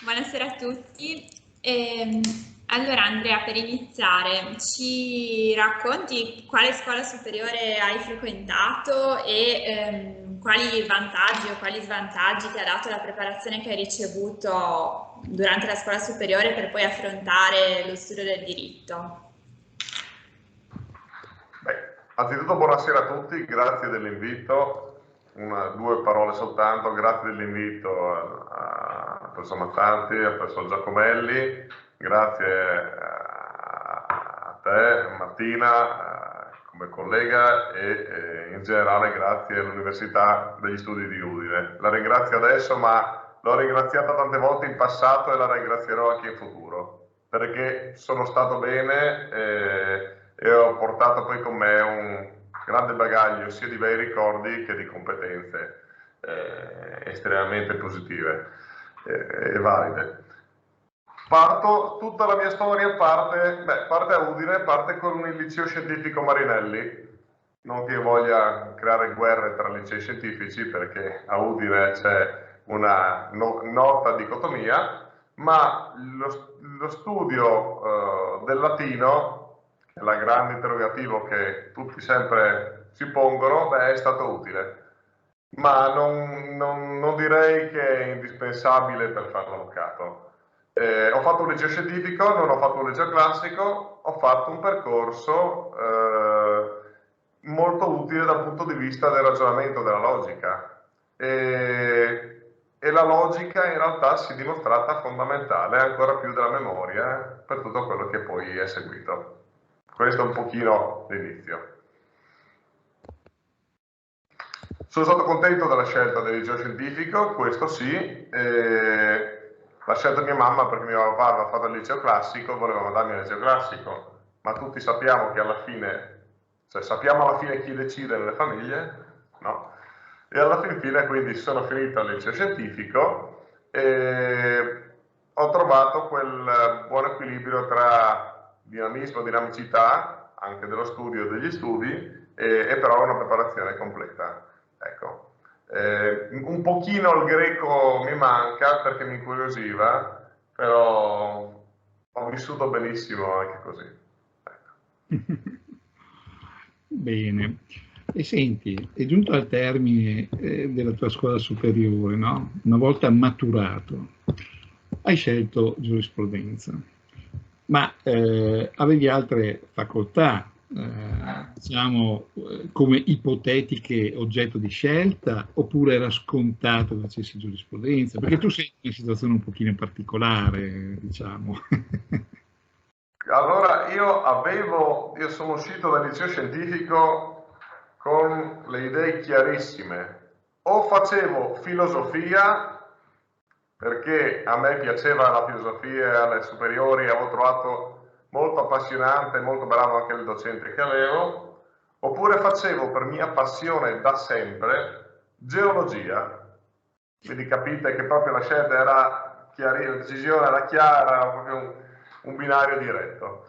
Buonasera a tutti. Allora Andrea, per iniziare, ci racconti quale scuola superiore hai frequentato e quali vantaggi o quali svantaggi ti ha dato la preparazione che hai ricevuto durante la scuola superiore per poi affrontare lo studio del diritto? Beh, anzitutto buonasera a tutti, grazie dell'invito. Due parole soltanto, grazie dell'invito a professor Mazzanti, a professor Giacomelli, grazie a te Martina come collega e in generale grazie all'Università degli Studi di Udine. La ringrazio adesso, ma l'ho ringraziata tante volte in passato e la ringrazierò anche in futuro, perché sono stato bene e ho portato poi con me un grande bagaglio sia di bei ricordi che di competenze estremamente positive e valide. Tutta la mia storia parte a Udine, parte con il liceo scientifico Marinelli. Non che io voglia creare guerre tra licei scientifici, perché a Udine c'è una nota dicotomia, ma lo studio del latino, che è la grande interrogativo che tutti sempre si pongono, è stato utile. Ma non direi che è indispensabile per fare l'avvocato. Ho fatto un liceo scientifico, non ho fatto un liceo classico, ho fatto un percorso molto utile dal punto di vista del ragionamento, della logica. E la logica in realtà si è dimostrata fondamentale, ancora più della memoria, per tutto quello che poi è seguito. Questo è un pochino l'inizio. Sono stato contento della scelta del liceo scientifico, questo sì. La scelta di mia mamma perché mio papà aveva fatto il liceo classico, voleva mandarmi al liceo classico, ma tutti sappiamo che alla fine, cioè sappiamo alla fine chi decide nelle famiglie, no? E alla fine quindi sono finito al liceo scientifico e ho trovato quel buon equilibrio tra dinamismo e dinamicità, anche dello studio e degli studi, e però una preparazione completa. Ecco. Un pochino il greco mi manca perché mi incuriosiva, però ho vissuto benissimo anche così. Ecco. Bene. E senti, è giunto al termine della tua scuola superiore, no? Una volta maturato, hai scelto giurisprudenza, ma avevi altre facoltà, diciamo, come ipotetiche oggetto di scelta, oppure era scontato che facessi giurisprudenza? Perché tu sei in una situazione un pochino particolare, diciamo. Allora, io sono uscito dal liceo scientifico con le idee chiarissime. O facevo filosofia, perché a me piaceva la filosofia alle superiori, avevo trovato molto appassionante, molto bravo anche il docente che avevo, oppure facevo per mia passione da sempre geologia. Quindi capite che proprio la scelta era chiara, la decisione era chiara, era proprio un binario diretto.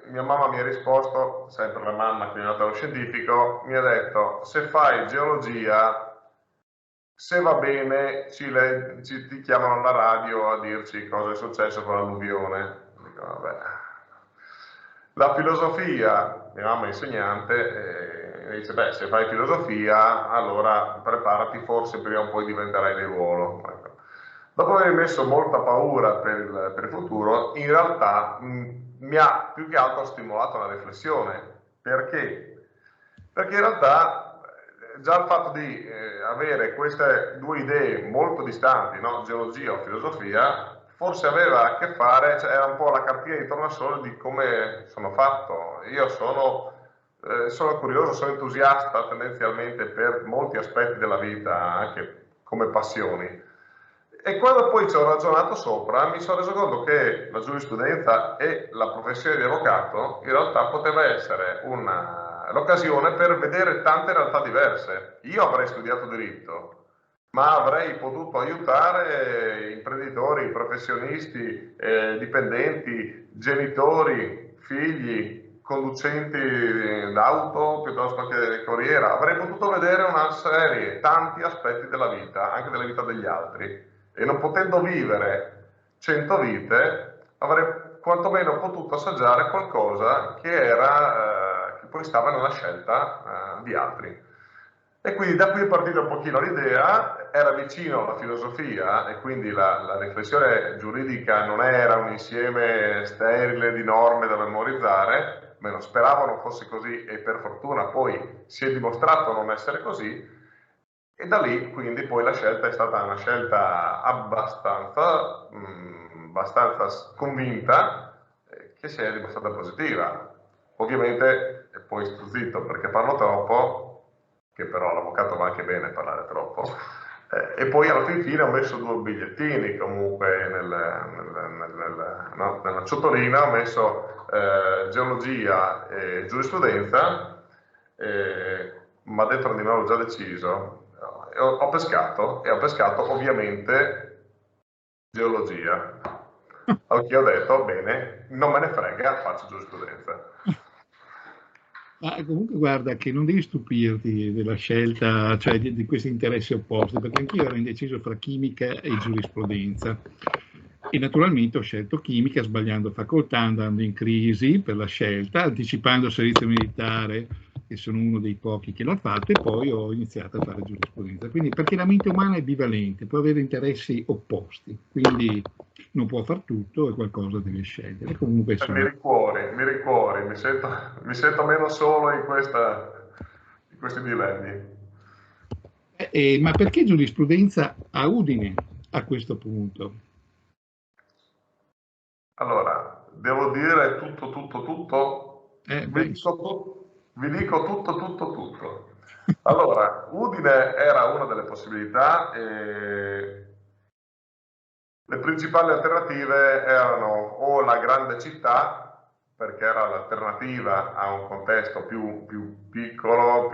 Mia mamma mi ha risposto, sempre la mamma che mi ha dato lo scientifico, mi ha detto: se fai geologia, se va bene, ti chiamano alla radio a dirci cosa è successo con l'alluvione. Dico, vabbè. La filosofia, mia mamma è insegnante, dice: beh, se fai filosofia, allora preparati, forse prima o poi diventerai di ruolo. Ecco. Dopo aver messo molta paura per il futuro, in realtà mi ha più che altro stimolato la riflessione. Perché? Perché in realtà già il fatto di avere queste due idee molto distanti, no? Geologia o filosofia, forse aveva a che fare, cioè era un po' la cartina di tornasole di come sono fatto. Io sono curioso, sono entusiasta tendenzialmente per molti aspetti della vita, anche come passioni. E quando poi ci ho ragionato sopra, mi sono reso conto che la giurisprudenza e la professione di avvocato in realtà poteva essere l'occasione per vedere tante realtà diverse. Io avrei studiato diritto, ma avrei potuto aiutare imprenditori, professionisti, dipendenti, genitori, figli, conducenti d'auto piuttosto che corriera. Avrei potuto vedere una serie, tanti aspetti della vita, anche della vita degli altri. e non potendo vivere 100 vite, avrei quantomeno potuto assaggiare qualcosa che poi stava nella scelta di altri. E quindi da qui è partita un pochino l'idea, era vicino alla filosofia e quindi la riflessione giuridica non era un insieme sterile di norme da memorizzare, almeno speravo non fosse così e per fortuna poi si è dimostrato non essere così, e da lì quindi poi la scelta è stata una scelta abbastanza convinta, che si è dimostrata positiva. Ovviamente, e poi sto zitto perché parlo troppo, che però l'avvocato va anche bene parlare troppo, e poi alla fine ho messo 2 bigliettini comunque nella ciotolina, ho messo geologia e giurisprudenza, ma dentro di me l'ho già deciso, ho pescato ovviamente geologia. Anche io ho detto, bene, non me ne frega, faccio giurisprudenza. Ma comunque guarda che non devi stupirti della scelta, cioè di questi interessi opposti, perché anch'io ero indeciso fra chimica e giurisprudenza. E naturalmente ho scelto chimica sbagliando facoltà, andando in crisi per la scelta, anticipando il servizio militare, che sono uno dei pochi che l'ha fatto, e poi ho iniziato a fare giurisprudenza. Quindi, perché la mente umana è bivalente, può avere interessi opposti, quindi non può far tutto e qualcosa deve scegliere. Comunque Mi ricuori, mi sento meno solo in questi dilemmi. Ma perché giurisprudenza a Udine a questo punto? Allora, devo dire tutto? Vi dico tutto. Allora, Udine era una delle possibilità e le principali alternative erano o la grande città, perché era l'alternativa a un contesto più piccolo,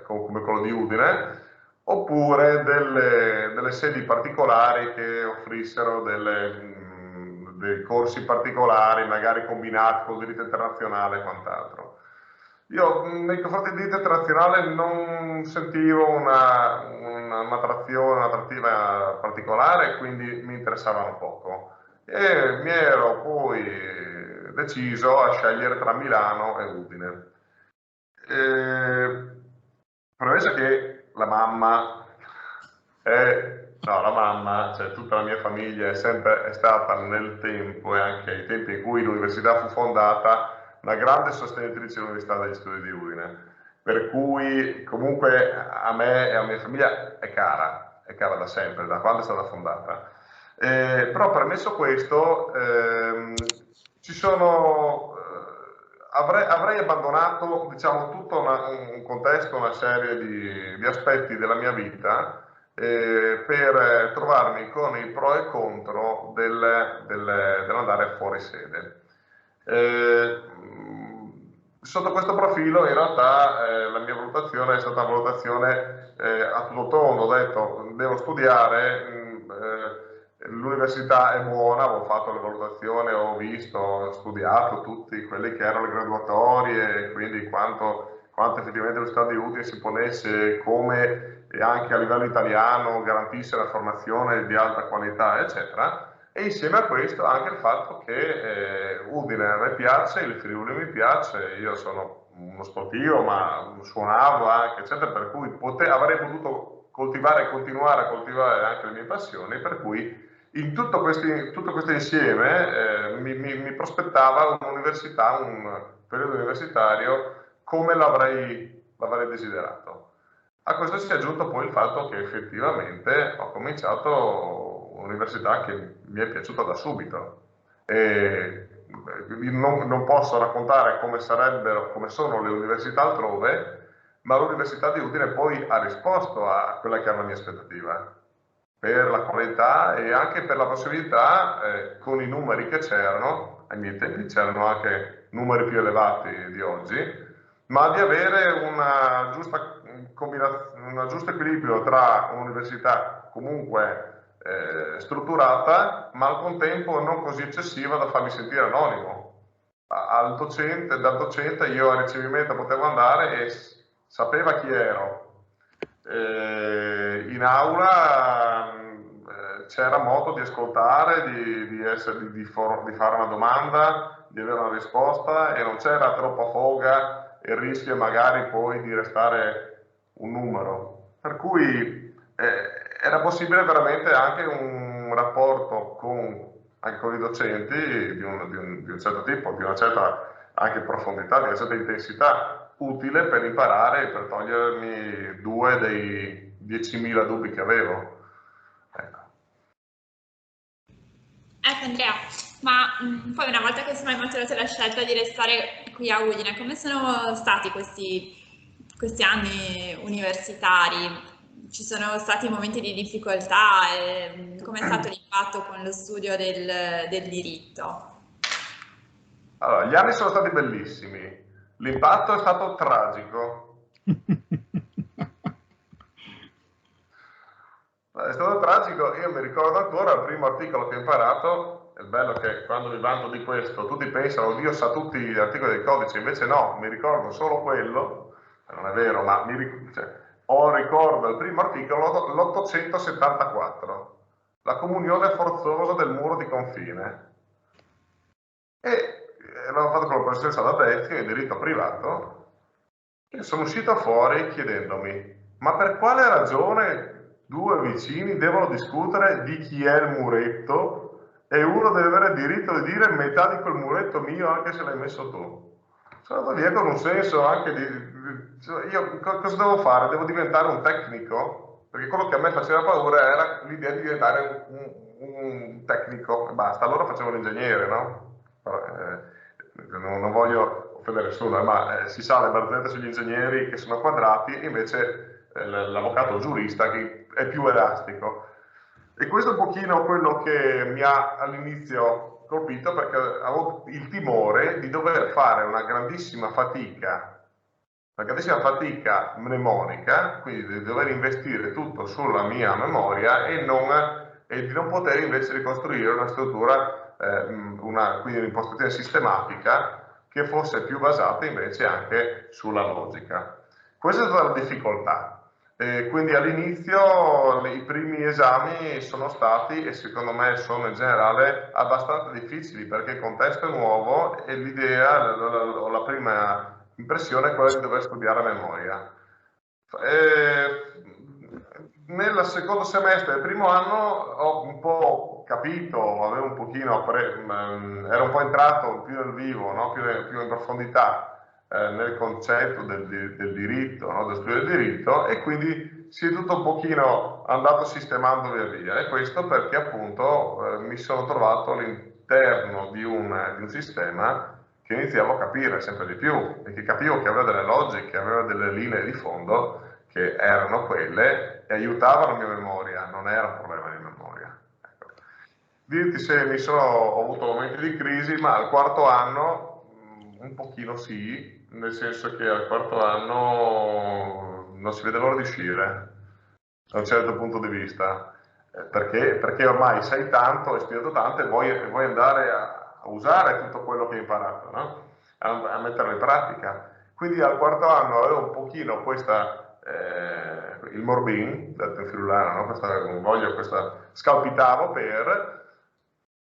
come quello di Udine, oppure delle sedi particolari che offrissero dei corsi particolari, magari combinati con diritto internazionale e quant'altro. Io nei confronti del diritto internazionale non sentivo un'attrattiva particolare, quindi mi interessavano poco. E mi ero poi deciso a scegliere tra Milano e Udine. Premessa che la mamma la mamma, cioè tutta la mia famiglia è stata nel tempo e anche ai tempi in cui l'università fu fondata una grande sostenitrice dell'Università degli Studi di Udine, per cui comunque a me e alla mia famiglia è cara da sempre, da quando è stata fondata. Però premesso questo, avrei abbandonato, diciamo, tutto un contesto, una serie di aspetti della mia vita per trovarmi con i pro e contro dell'andare fuori sede. Sotto questo profilo in realtà la mia valutazione è stata una valutazione a tutto tondo, ho detto devo studiare, l'università è buona, avevo fatto le valutazioni, ho visto, ho studiato tutti quelli che erano le graduatorie, quindi quanto effettivamente l'Università di Udine si ponesse come e anche a livello italiano garantisse la formazione di alta qualità, eccetera. E insieme a questo anche il fatto che Udine a me piace, il Friuli mi piace, io sono uno sportivo ma suonavo anche, eccetera, per cui avrei potuto coltivare e continuare a coltivare anche le mie passioni, per cui in tutto questo insieme mi prospettava un'università, un periodo universitario come l'avrei desiderato. A questo si è aggiunto poi il fatto che effettivamente ho cominciato un'università che mi è piaciuta da subito. E non posso raccontare come sono le università altrove, ma l'Università di Udine poi ha risposto a quella che era la mia aspettativa, per la qualità e anche per la possibilità, con i numeri che c'erano, ai miei tempi c'erano anche numeri più elevati di oggi, ma di avere un giusto equilibrio tra un'università comunque strutturata, ma al contempo non così eccessiva da farmi sentire anonimo. Dal docente io a ricevimento potevo andare e sapeva chi ero. In aula c'era modo di ascoltare, di fare una domanda, di avere una risposta, e non c'era troppa foga e il rischio magari poi di restare un numero. Per cui era possibile veramente anche un rapporto anche con i docenti di un certo tipo, di una certa anche profondità, di una certa intensità, utile per imparare e per togliermi 2 dei 10.000 dubbi che avevo. Ecco Andrea, ma poi una volta che hai maturato la scelta di restare qui a Udine, come sono stati questi anni universitari? Ci sono stati momenti di difficoltà? Come è stato l'impatto con lo studio del diritto? Allora, gli anni sono stati bellissimi, l'impatto è stato tragico. È stato tragico, io mi ricordo ancora il primo articolo che ho imparato. È bello che quando mi vanto di questo tutti pensano, Dio sa tutti gli articoli del codice, invece no, mi ricordo solo quello, non è vero, ma ricordo il primo articolo, l'874, la comunione forzosa del muro di confine. E l'avevo fatto con la professoressa D'Alessio in diritto privato, e sono uscito fuori chiedendomi, ma per quale ragione 2 vicini devono discutere di chi è il muretto e uno deve avere il diritto di dire metà di quel muretto mio anche se l'hai messo tu? Sono andato via con un senso anche io cosa devo fare? Devo diventare un tecnico? Perché quello che a me faceva paura era l'idea di diventare un tecnico e basta. Allora facevo l'ingegnere, no? Non voglio offendere nessuno, ma si sa le barzellette sugli ingegneri che sono quadrati, e invece l'avvocato giurista che è più elastico. E questo è un pochino quello che mi ha all'inizio colpito, perché avevo il timore di dover fare una grandissima fatica mnemonica, quindi di dover investire tutto sulla mia memoria e di non poter invece ricostruire una struttura, quindi un'impostazione sistematica che fosse più basata invece anche sulla logica. Questa è stata la difficoltà. Quindi all'inizio i primi esami sono stati, e secondo me sono in generale, abbastanza difficili, perché il contesto è nuovo e l'idea, la prima impressione è quella di dover studiare a memoria. Nel secondo semestre del primo anno ho un po' capito, avevo un pochino ero un po' entrato più nel vivo, no? più in profondità nel concetto del diritto, no? Del studio del diritto, e quindi si è tutto un pochino andato sistemando via via, e questo perché appunto mi sono trovato all'interno di un sistema che iniziavo a capire sempre di più, e che capivo che aveva delle logiche, aveva delle linee di fondo che erano quelle e aiutavano la mia memoria, non era un problema di memoria. Ecco. Dirti se ho avuto momenti di crisi, ma al quarto anno un pochino sì, nel senso che al quarto anno non si vede l'ora di uscire, da un certo punto di vista, perché ormai sai tanto, hai studiato tanto e vuoi andare a usare tutto quello che hai imparato, no? A metterlo in pratica. Quindi al quarto anno avevo un pochino il morbin, detto in friulano, no? Scalpitavo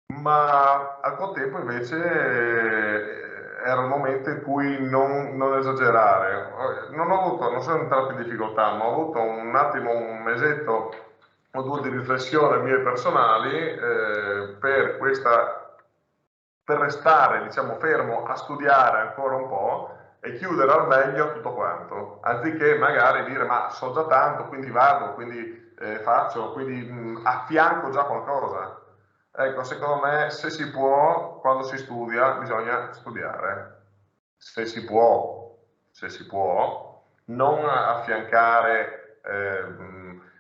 ma al contempo invece era un momento in cui non esagerare. Non sono entrato in difficoltà, ma ho avuto un attimo, un mesetto o 2 di riflessione mie personali per restare, diciamo, fermo a studiare ancora un po' e chiudere al meglio tutto quanto, anziché magari dire ma so già tanto, quindi vado, quindi faccio, quindi affianco già qualcosa. Ecco, secondo me, se si può, quando si studia, bisogna studiare. Se si può, non affiancare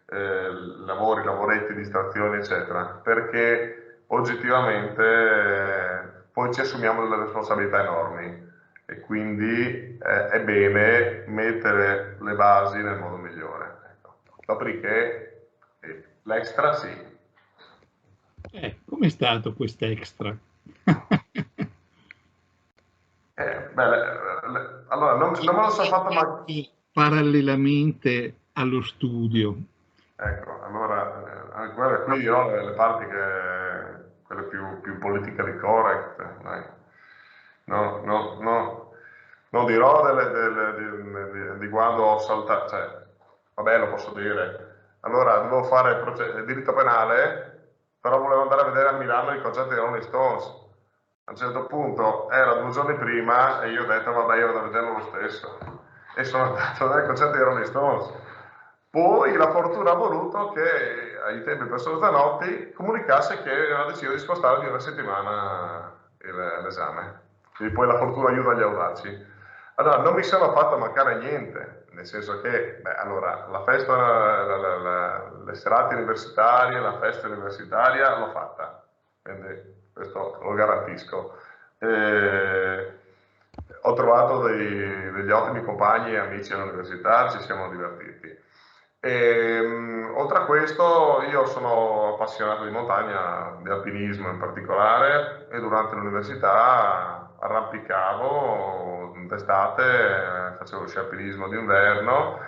lavoretti, distrazioni, eccetera, perché oggettivamente poi ci assumiamo delle responsabilità enormi, e quindi è bene mettere le basi nel modo migliore. Ecco. Dopodiché l'extra sì. Com'è stato quest'extra? Allora, non me lo sono fatto mai. Parallelamente allo studio, Ecco, allora, guarda, qui dirò le parti quelle più politically correct, dai. No, no, no, non dirò di quando ho saltato, cioè, vabbè, lo posso dire. Allora, dovevo fare diritto penale, però volevo andare a vedere a Milano il concerto dei Rolling Stones. A un certo punto era 2 giorni prima e io ho detto, vabbè, io vado a vederlo lo stesso. E sono andato al concerto dei Rolling Stones. Poi la fortuna ha voluto che ai tempi per Zanotti comunicasse che aveva deciso di spostare di una settimana l'esame. Quindi poi la fortuna aiuta gli audaci. Allora, non mi sono fatto mancare niente, nel senso che, beh, allora, la festa, le serate universitarie, la festa universitaria l'ho fatta, quindi questo lo garantisco. Ho trovato degli ottimi compagni e amici all'università, ci siamo divertiti. Oltre a questo, io sono appassionato di montagna, di alpinismo in particolare, e durante l'università arrampicavo d'estate, facevo sci alpinismo d'inverno,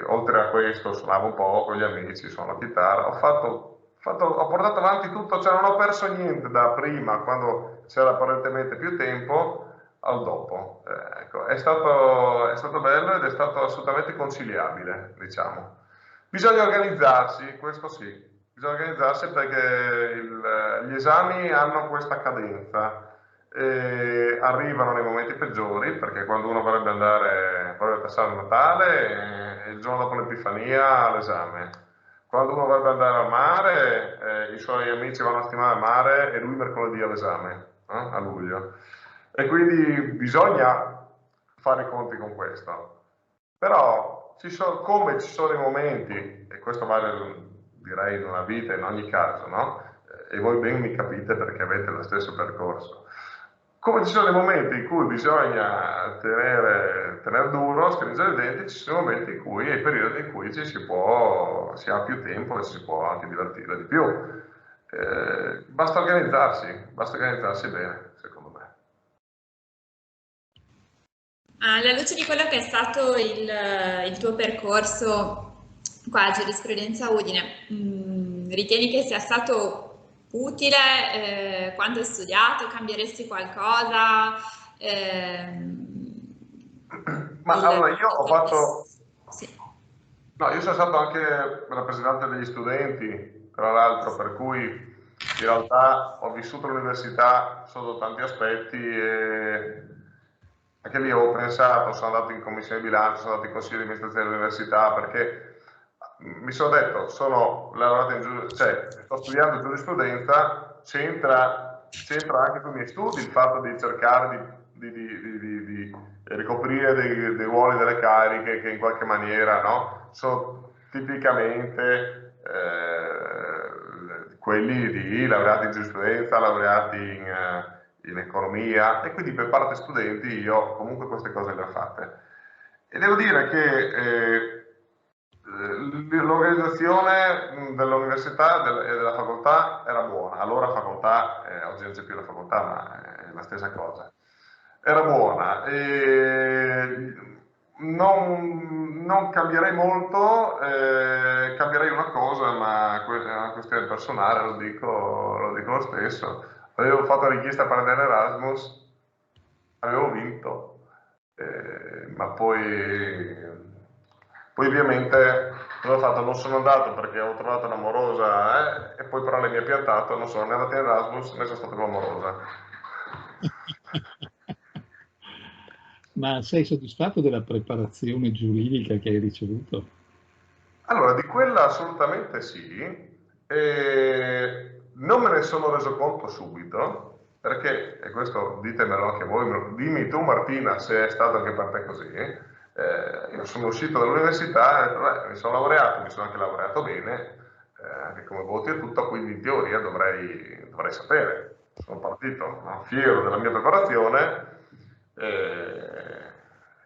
oltre a questo suonavo un po' con gli amici, suono la chitarra, ho portato avanti tutto, cioè non ho perso niente da prima, quando c'era apparentemente più tempo, al dopo. Ecco, è stato bello ed è stato assolutamente conciliabile, diciamo. Bisogna organizzarsi, questo sì, bisogna organizzarsi perché gli esami hanno questa cadenza. Arrivano nei momenti peggiori, perché quando uno vorrebbe passare il Natale, il giorno dopo l'Epifania all'esame. Quando uno vorrebbe andare al mare, i suoi amici vanno a settimana al mare e lui mercoledì all'esame, a luglio. E quindi bisogna fare i conti con questo. Però come ci sono i momenti, e questo vale direi in una vita in ogni caso, no? E voi ben mi capite perché avete lo stesso percorso. Come ci sono i momenti in cui bisogna tenere duro, stringere i denti, ci sono momenti in cui, i periodi in cui si ha più tempo e ci si può anche divertire di più. Basta organizzarsi bene, secondo me. Alla luce di quello che è stato il tuo percorso qua a Giurisprudenza Udine, ritieni che sia stato utile? Quanto hai studiato? Cambieresti qualcosa? Ma allora io ho fatto... Sì. No, io sono stato anche rappresentante degli studenti, tra l'altro, per cui in realtà ho vissuto l'università sotto tanti aspetti e anche lì ho pensato, sono andato in commissione bilancio, sono andato in consiglio di amministrazione dell'università perché mi sono detto, sono laureato cioè sto studiando giurisprudenza, c'entra anche con i miei studi il fatto di cercare di ricoprire dei ruoli, delle cariche che in qualche maniera, no, sono tipicamente quelli di laureati in giurisprudenza, laureati in economia, e quindi per parte studenti io comunque queste cose le ho fatte. E devo dire che l'organizzazione dell'università e della facoltà era buona. Allora facoltà, oggi non c'è più la facoltà, ma è la stessa cosa. Era buona. Non cambierei molto, cambierei una cosa, ma è una questione personale, lo dico lo stesso. Avevo fatto la richiesta per andare Erasmus, avevo vinto, ma poi ovviamente cosa ho fatto? Non sono andato perché ho trovato un'amorosa, e poi però lei mi ha piantato, non sono né andato in Erasmus né sono stato con l'amorosa. Ma sei soddisfatto della preparazione giuridica che hai ricevuto? Allora, di quella assolutamente sì, non me ne sono reso conto subito, perché, e questo ditemelo anche voi, dimmi tu Martina se è stato anche per te così, io sono uscito dall'università e ho detto, beh, mi sono laureato, mi sono anche laureato bene, anche come voti e tutto, quindi in teoria dovrei sapere. Sono partito fiero della mia preparazione,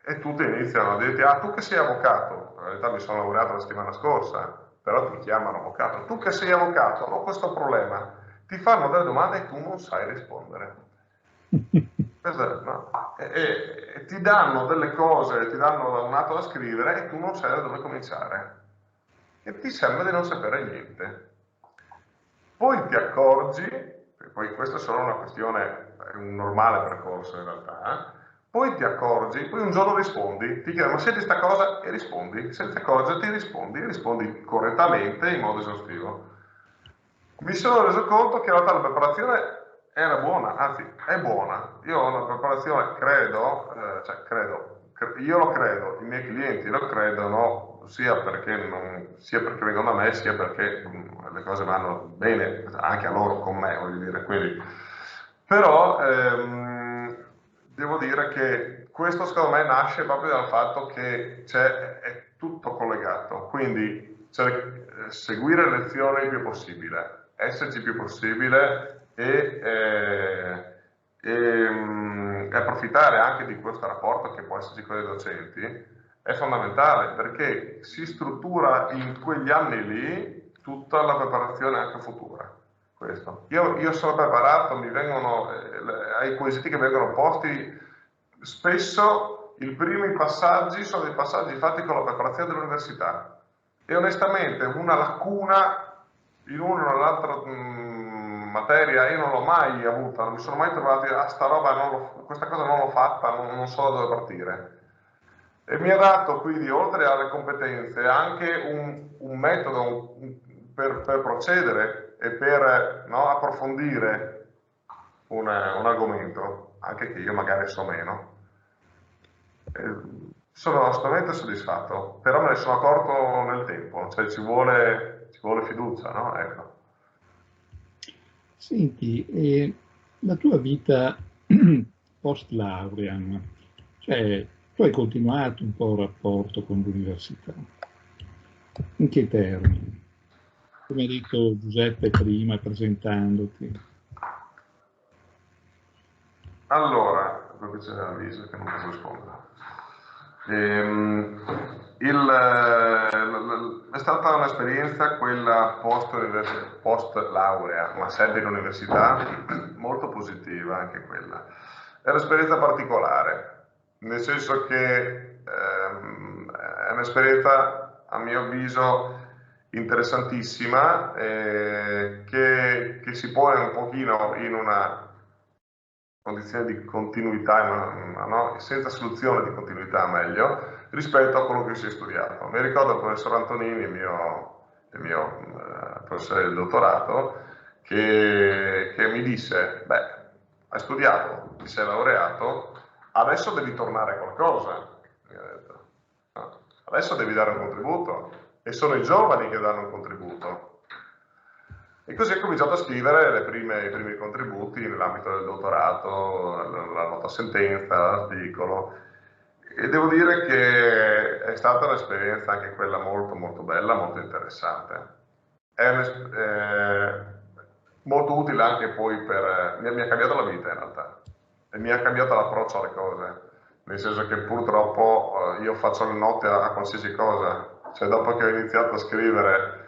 e tutti iniziano a dirti, ah, tu che sei avvocato, in realtà mi sono laureato la settimana scorsa, però ti chiamano avvocato, tu che sei avvocato, ho questo problema, ti fanno delle domande e tu non sai rispondere. No? E ti danno delle cose, ti danno un atto da scrivere e tu non sai da dove cominciare. e ti sembra di non sapere niente. Poi ti accorgi, e poi questa è solo una questione, è un normale percorso in realtà, poi ti accorgi, poi un giorno rispondi, ti chiedono ma senti sta cosa e rispondi, senza accorgerti rispondi correttamente in modo esaustivo. Mi sono reso conto che in realtà la preparazione era buona, anzi è buona. Io ho una preparazione, io lo credo, i miei clienti lo credono, sia perché vengono da me, sia perché le cose vanno bene anche a loro con me, voglio dire. Quindi, però devo dire che questo secondo me nasce proprio dal fatto che è tutto collegato, quindi seguire le lezioni il più possibile, esserci il più possibile e approfittare anche di questo rapporto che può esserci con i docenti è fondamentale, perché si struttura in quegli anni lì tutta la preparazione anche futura. Questo. Io sono preparato, mi vengono ai quesiti che vengono posti spesso i primi passaggi sono dei passaggi fatti con la preparazione dell'università e onestamente una lacuna in una o nell'altra materia io non l'ho mai avuta, non mi sono mai trovato a sta roba, questa cosa non l'ho fatta, non so da dove partire. E mi ha dato quindi, oltre alle competenze, anche un metodo per procedere e per approfondire un argomento, anche che io magari so meno. Sono assolutamente soddisfatto, però me ne sono accorto nel tempo, cioè ci vuole fiducia, no? Ecco. Senti, la tua vita post laurea, cioè tu hai continuato un po' il rapporto con l'università. In che termini? Come ha detto Giuseppe prima presentandoti. Allora, qui c'è l'avviso che non posso rispondere. È stata un'esperienza quella post laurea, ma sempre in università, molto positiva anche quella. È un'esperienza particolare, nel senso che è un'esperienza, a mio avviso, interessantissima, che si pone un pochino in una condizione di continuità, no? Senza soluzione di continuità meglio, rispetto a quello che si è studiato. Mi ricordo il professor Antonini, il mio professore del dottorato, che mi disse, beh, hai studiato, ti sei laureato, adesso devi tornare a qualcosa. Mi ha detto. No, adesso devi dare un contributo, e sono i giovani che danno un contributo. E così ho cominciato a scrivere i primi contributi nell'ambito del dottorato, la nota sentenza, l'articolo, e devo dire che è stata un'esperienza anche quella molto molto bella, molto interessante. È molto utile anche poi mi ha cambiato la vita in realtà, e mi ha cambiato l'approccio alle cose, nel senso che purtroppo io faccio le note a qualsiasi cosa, cioè dopo che ho iniziato a scrivere,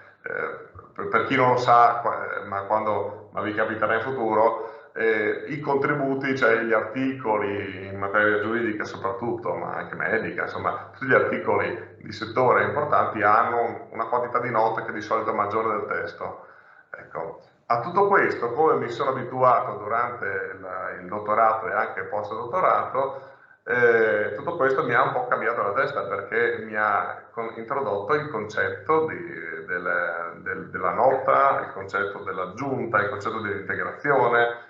per chi non lo sa, ma vi capiterà in futuro, i contributi, cioè gli articoli in materia giuridica soprattutto, ma anche medica, insomma, tutti gli articoli di settore importanti hanno una quantità di note che di solito è maggiore del testo. Ecco. A tutto questo, come mi sono abituato durante il dottorato e anche il post-dottorato, tutto questo mi ha un po' cambiato la testa, perché mi ha introdotto il concetto della nota, il concetto dell'aggiunta, il concetto dell'integrazione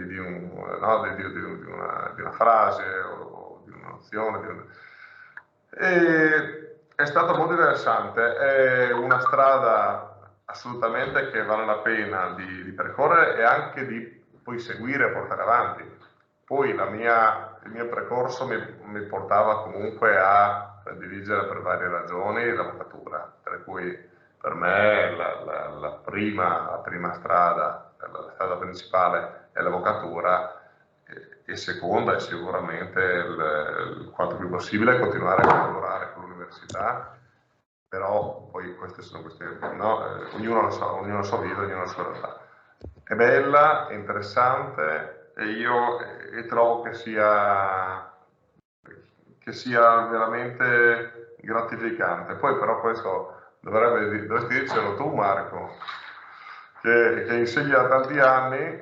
di una frase o di un'azione. È stato molto interessante, è una strada assolutamente che vale la pena di percorrere e anche di poi seguire e portare avanti. Poi il mio percorso mi portava comunque a dirigere per varie ragioni l'avvocatura, per cui per me la prima strada, la strada principale è l'avvocatura, e seconda è sicuramente quanto più possibile continuare a collaborare con l'università, però poi queste sono questioni, no? Ognuno la sua vita, ognuno la sua realtà. È bella, è interessante, e trovo che sia veramente gratificante. Poi però questo dovresti dircelo tu, Marco, che insegni da tanti anni,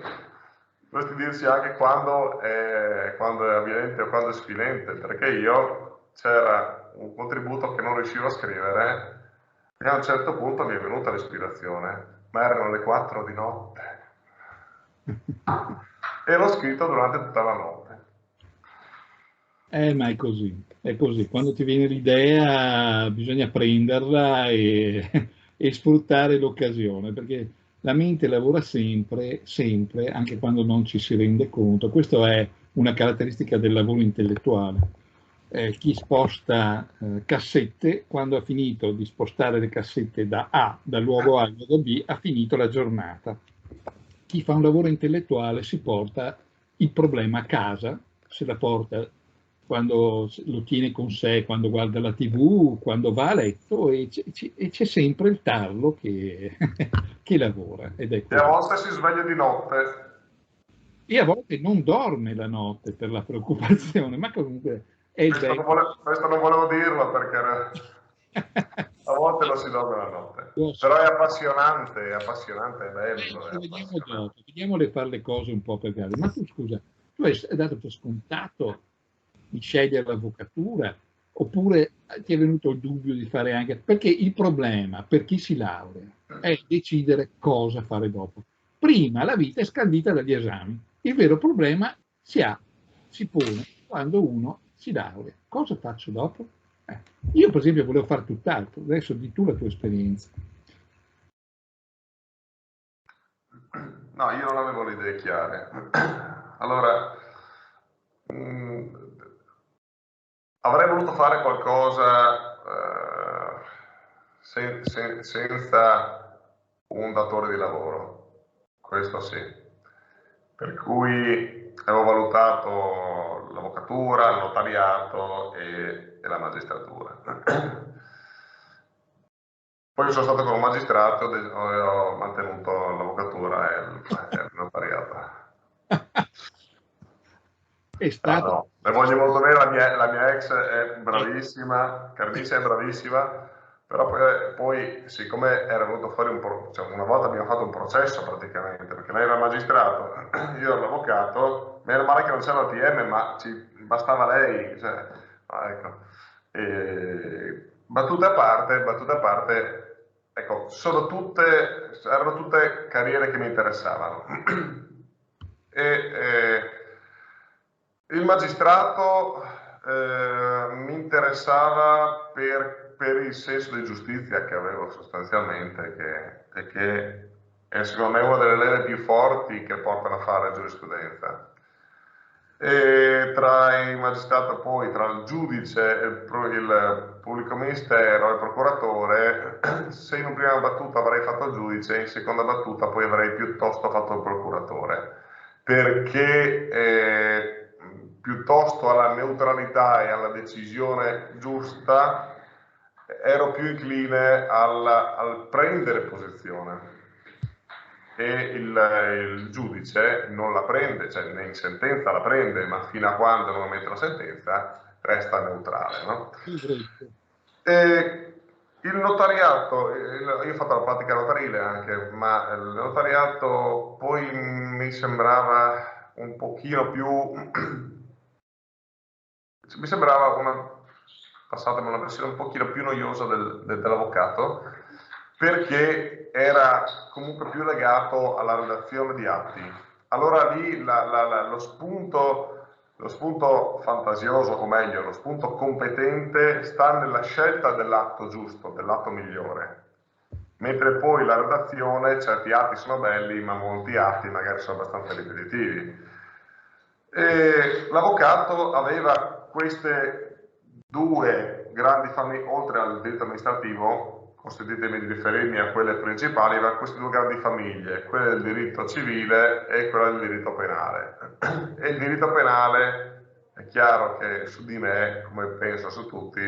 dovresti dirci anche quando è avvilente o quando è sfilente, perché io c'era un contributo che non riuscivo a scrivere e a un certo punto mi è venuta l'ispirazione, ma erano le 4 di notte e l'ho scritto durante tutta la notte. Ma è così. Quando ti viene l'idea bisogna prenderla e sfruttare l'occasione, perché la mente lavora sempre, sempre, anche quando non ci si rende conto. Questa è una caratteristica del lavoro intellettuale. Chi sposta cassette, quando ha finito di spostare le cassette dal luogo A al luogo B, ha finito la giornata. Chi fa un lavoro intellettuale si porta il problema a casa, se la porta quando lo tiene con sé, quando guarda la TV, quando va a letto e c'è sempre il tarlo che, che lavora ed è E a così. volte si sveglia di notte. E a volte non dorme la notte per la preoccupazione, ma comunque è il bello. Questo non volevo dirlo perché a volte non si dorme la notte. Però è appassionante, è bello, è Lo vediamo appassionante. dopo, vediamole fare le cose un po' per caso. Ma tu scusa, tu hai dato per scontato di scegliere l'avvocatura oppure ti è venuto il dubbio di fare anche... Perché il problema per chi si laurea è decidere cosa fare dopo. Prima la vita è scandita dagli esami. Il vero problema si pone quando uno si laurea. Cosa faccio dopo? Io per esempio volevo fare tutt'altro, adesso di tu la tua esperienza. No, io non avevo le idee chiare. Allora, avrei voluto fare qualcosa senza un datore di lavoro, questo sì. Per cui avevo valutato l'avvocatura, il notariato e la magistratura. Poi sono stato con un magistrato e ho mantenuto l'avvocatura e il notariato. È Ah, stato... no, le voglio molto bene, la mia ex è bravissima, Carnice è bravissima, però poi siccome era venuto fuori cioè una volta abbiamo fatto un processo praticamente, perché lei era il magistrato, io ero l'avvocato, meno male che non c'era il PM, ma ci bastava lei, cioè, ecco. Battute a parte, ecco, erano tutte carriere che mi interessavano. Il magistrato mi interessava per il senso di giustizia che avevo sostanzialmente, che è secondo me una delle leve più forti che portano a fare giurisprudenza. E tra il magistrato poi, tra il giudice, il pubblico ministero e il procuratore, se in una prima battuta avrei fatto il giudice, in seconda battuta poi avrei piuttosto fatto il procuratore, perché piuttosto alla neutralità e alla decisione giusta ero più incline al prendere posizione e il giudice non la prende, cioè in sentenza la prende, ma fino a quando non mette la sentenza resta neutrale, no? E il notariato, io ho fatto la pratica notarile anche, ma il notariato poi mi sembrava un pochino più, mi sembrava passatemi una versione un pochino più noiosa dell'avvocato, perché era comunque più legato alla redazione di atti. Allora lì lo spunto fantasioso, o meglio, lo spunto competente sta nella scelta dell'atto giusto, dell'atto migliore. Mentre poi la redazione, certi atti sono belli, ma molti atti magari sono abbastanza ripetitivi. L'avvocato aveva queste due grandi famiglie, oltre al diritto amministrativo, consentitemi di riferirmi a quelle principali, aveva queste due grandi famiglie, quella del diritto civile e quella del diritto penale. E il diritto penale è chiaro che su di me, come penso su tutti,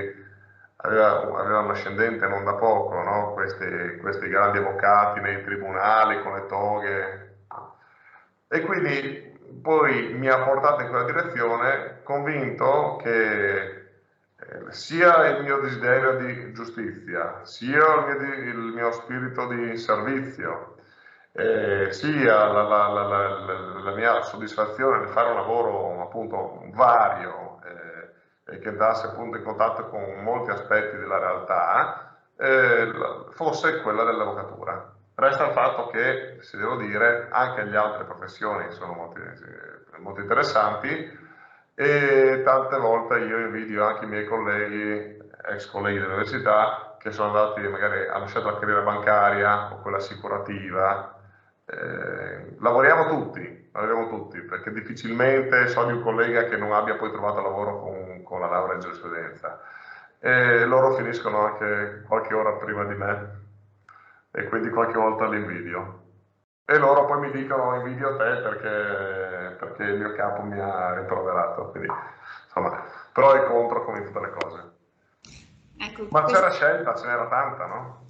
aveva un ascendente non da poco, no? Questi grandi avvocati nei tribunali con le toghe. E quindi poi mi ha portato in quella direzione, convinto che sia il mio desiderio di giustizia, sia il mio spirito di servizio, sia la mia soddisfazione di fare un lavoro appunto vario e che andasse appunto in contatto con molti aspetti della realtà, fosse quella dell'avvocatura. Resta il fatto che, se devo dire, anche le altre professioni sono molto interessanti, e tante volte io invidio anche i miei colleghi, ex colleghi dell'università, che sono andati, magari hanno scelto la carriera bancaria o quella assicurativa. Lavoriamo tutti, perché difficilmente so di un collega che non abbia poi trovato lavoro con la laurea in giurisprudenza. E loro finiscono anche qualche ora prima di me, e quindi qualche volta li invidio. E loro poi mi dicono invidio te perché il mio capo mi ha rimproverato. Quindi, insomma, pro e contro come in tutte le cose. Ecco, Ma c'era scelta, ce n'era tanta, no?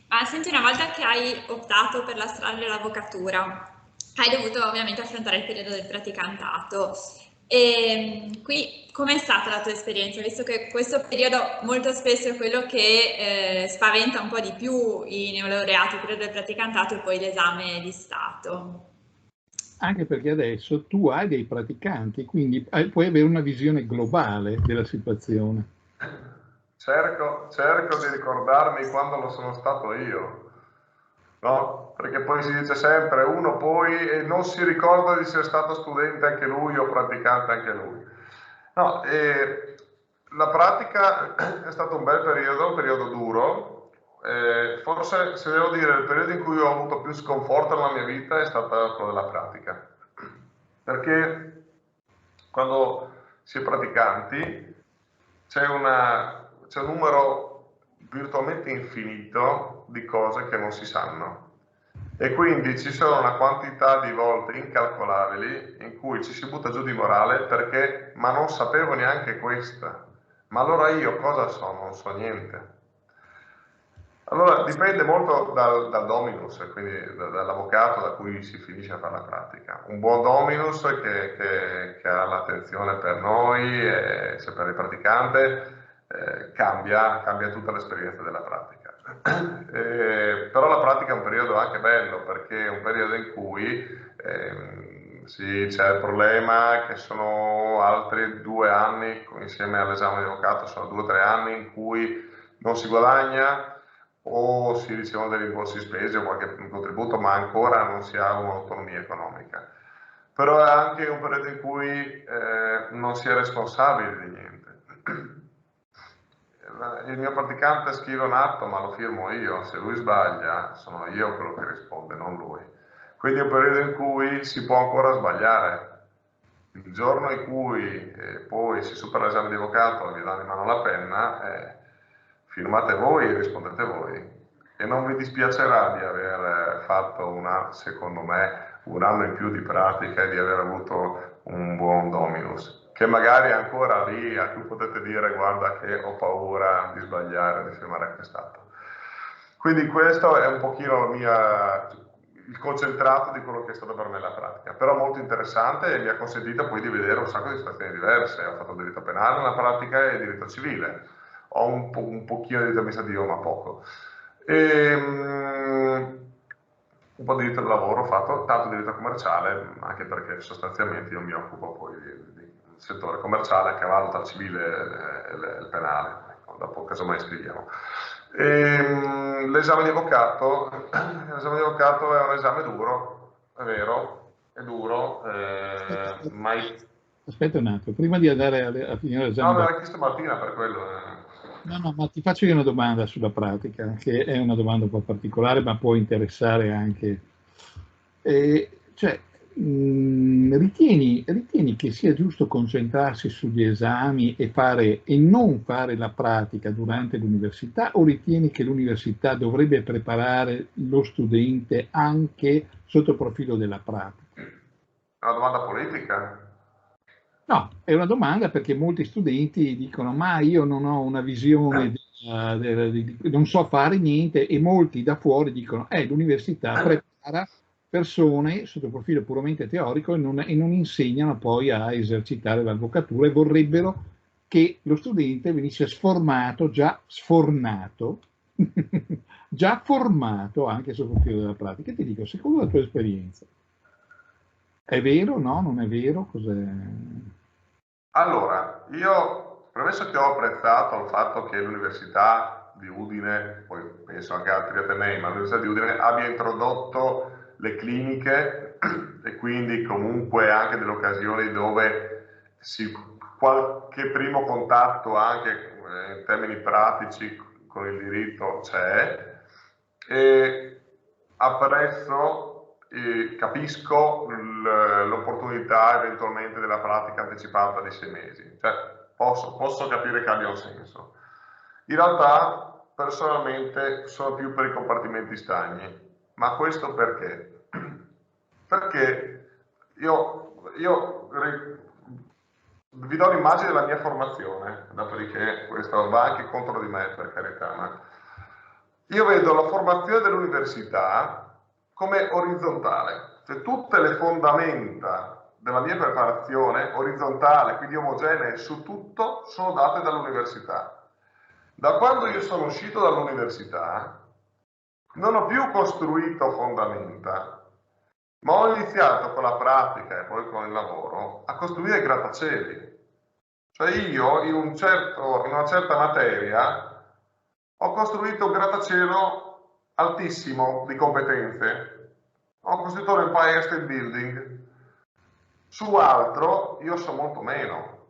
Ma senti, una volta che hai optato per la strada dell'avvocatura, hai dovuto ovviamente affrontare il periodo del praticantato. E qui com'è stata la tua esperienza? Visto che questo periodo molto spesso è quello che spaventa un po' di più i neolaureati, il periodo del praticantato e poi l'esame di Stato. Anche perché adesso tu hai dei praticanti, quindi puoi avere una visione globale della situazione. Cerco di ricordarmi quando lo sono stato io, no? Perché poi si dice sempre uno poi non si ricorda di essere stato studente anche lui o praticante anche lui. No, la pratica è stato un bel periodo, un periodo duro. Forse, se devo dire, il periodo in cui ho avuto più sconforto nella mia vita è stato quello della pratica. Perché quando si è praticanti c'è un numero virtualmente infinito di cose che non si sanno. E quindi ci sono una quantità di volte incalcolabili in cui ci si butta giù di morale perché ma non sapevo neanche questa, ma allora io cosa so? Non so niente. Allora dipende molto dal dominus, quindi dall'avvocato da cui si finisce a fare la pratica. Un buon dominus che ha l'attenzione per noi, se per il praticante, cambia tutta l'esperienza della pratica. Però la pratica è un periodo anche bello, perché è un periodo in cui c'è il problema che sono altri 2 anni, insieme all'esame di avvocato, sono 2 o 3 anni in cui non si guadagna o si ricevono dei rimborsi spese o qualche contributo, ma ancora non si ha un'autonomia economica. Però è anche un periodo in cui non si è responsabili di niente. Il mio praticante scrive un atto, ma lo firmo io. Se lui sbaglia, sono io quello che risponde, non lui. Quindi è un periodo in cui si può ancora sbagliare. Il giorno in cui poi si supera l'esame di avvocato e vi danno in mano la penna, firmate voi e rispondete voi. E non vi dispiacerà di aver fatto secondo me, un anno in più di pratica e di aver avuto un buon dominus, che magari è ancora lì, a cui potete dire guarda che ho paura di sbagliare, di firmare attestato. Quindi questo è un pochino il concentrato di quello che è stato per me la pratica, però molto interessante e mi ha consentito poi di vedere un sacco di situazioni diverse. Ho fatto diritto penale nella pratica e diritto civile, ho un pochino di diritto amministrativo ma poco. Un po' di diritto del lavoro ho fatto, tanto diritto commerciale, anche perché sostanzialmente io mi occupo poi del settore commerciale a cavallo tra il civile e il penale. Ecco, dopo casomai scriviamo. L'esame di avvocato è un esame duro, è vero, è duro, Aspetta un attimo, prima di andare a finire l'esame. No, me l'ha chiesto Martina per quello. No, ma ti faccio io una domanda sulla pratica, che è una domanda un po' particolare, ma può interessare anche. Ritieni che sia giusto concentrarsi sugli esami e non fare la pratica durante l'università, o ritieni che l'università dovrebbe preparare lo studente anche sotto il profilo della pratica? È una domanda politica? No, è una domanda perché molti studenti dicono ma io non ho una visione, non so fare niente, e molti da fuori dicono l'università prepara persone sotto il profilo puramente teorico e non insegnano poi a esercitare l'avvocatura e vorrebbero che lo studente venisse sformato, già sfornato, già formato anche sul profilo della pratica. E ti dico, secondo la tua esperienza, è vero, no? Non è vero? Cos'è? Allora, io, premesso che ho apprezzato il fatto che l'Università di Udine, poi penso anche altri atenei, ma l'Università di Udine abbia introdotto le cliniche e quindi comunque anche delle occasioni dove qualche primo contatto anche in termini pratici con il diritto c'è, e apprezzo e capisco l'opportunità eventualmente della pratica anticipata di 6 mesi, cioè posso capire che abbia un senso. In realtà personalmente sono più per i compartimenti stagni, ma questo perché? Perché vi do l'immagine della mia formazione, dopodiché questo va anche contro di me, per carità, ma io vedo la formazione dell'università come orizzontale, cioè tutte le fondamenta della mia preparazione orizzontale, quindi omogenee su tutto, sono date dall'università. Da quando io sono uscito dall'università non ho più costruito fondamenta, ma ho iniziato con la pratica e poi con il lavoro a costruire grattacieli. Cioè io in una certa materia ho costruito un grattacielo altissimo di competenze, ho costruito l'Empire State Building, su altro io so molto meno,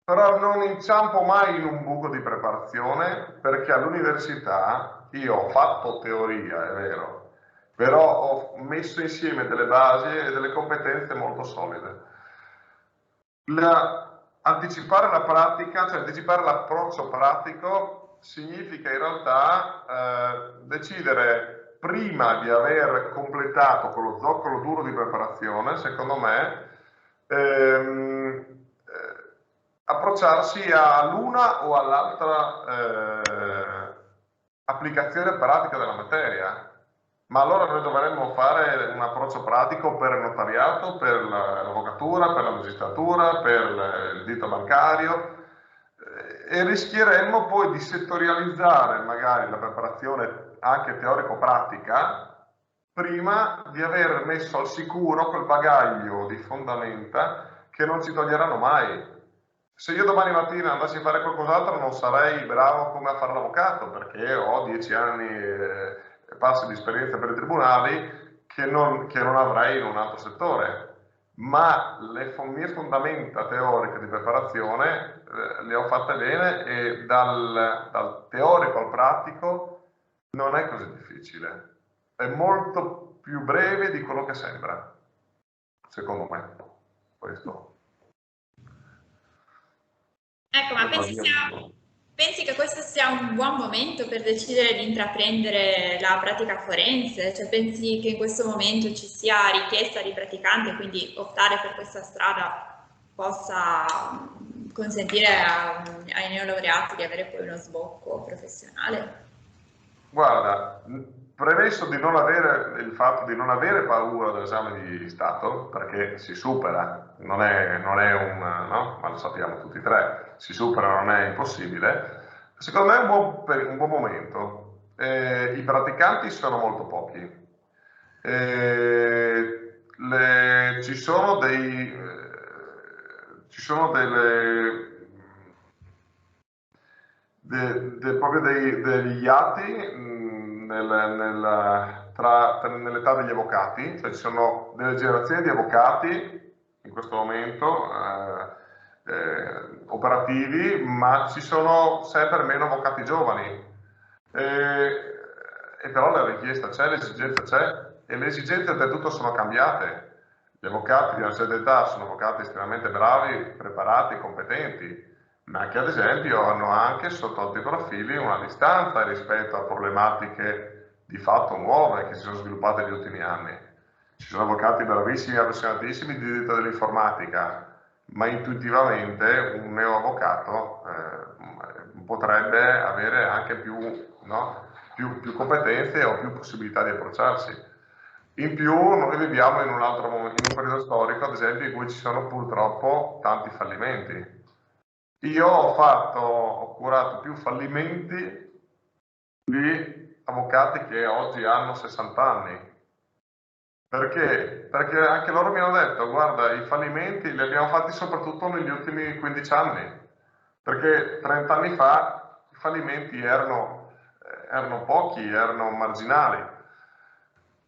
però non inciampo mai in un buco di preparazione, perché all'università io ho fatto teoria, è vero, però ho messo insieme delle basi e delle competenze molto solide. Anticipare la pratica, cioè anticipare l'approccio pratico, significa in realtà decidere prima di aver completato con lo zoccolo duro di preparazione, secondo me, approcciarsi all'una o all'altra applicazione pratica della materia. Ma allora noi dovremmo fare un approccio pratico per il notariato, per l'avvocatura, per la magistratura, per il diritto bancario, e rischieremmo poi di settorializzare magari la preparazione anche teorico-pratica prima di aver messo al sicuro quel bagaglio di fondamenta che non ci toglieranno mai. Se io domani mattina andassi a fare qualcos'altro non sarei bravo come a fare l'avvocato, perché ho 10 anni passi di esperienza per i tribunali che non avrei in un altro settore, ma le mie fondamenta teoriche di preparazione le ho fatte bene, e dal teorico al pratico non è così difficile, è molto più breve di quello che sembra, secondo me. Questo. Ecco, ma pensi che questo sia un buon momento per decidere di intraprendere la pratica forense? Cioè, pensi che in questo momento ci sia richiesta di praticanti e quindi optare per questa strada possa consentire ai neolaureati di avere poi uno sbocco professionale? Guarda, premesso di non avere il fatto di non avere paura dell'esame di Stato, perché si supera, non è un, no? Ma lo sappiamo tutti e tre, si supera, non è impossibile, secondo me è un buon momento. I praticanti sono molto pochi. Ci sono proprio degli atti nell'età degli avvocati, cioè ci sono delle generazioni di avvocati in questo momento operativi, ma ci sono sempre meno avvocati giovani, e però la richiesta c'è, l'esigenza c'è, e le esigenze oltretutto sono cambiate. Gli avvocati di una certa età sono avvocati estremamente bravi, preparati, competenti, ma che ad esempio hanno anche sotto altri profili una distanza rispetto a problematiche di fatto nuove che si sono sviluppate negli ultimi anni. Ci sono avvocati bravissimi, appassionatissimi di diritto dell'informatica, ma intuitivamente un neoavvocato potrebbe avere anche più più competenze o più possibilità di approcciarsi. In più noi viviamo in un periodo storico, ad esempio, in cui ci sono purtroppo tanti fallimenti. Io ho curato più fallimenti di avvocati che oggi hanno 60 anni. Perché? Perché anche loro mi hanno detto, guarda, i fallimenti li abbiamo fatti soprattutto negli ultimi 15 anni, perché 30 anni fa i fallimenti erano pochi, erano marginali.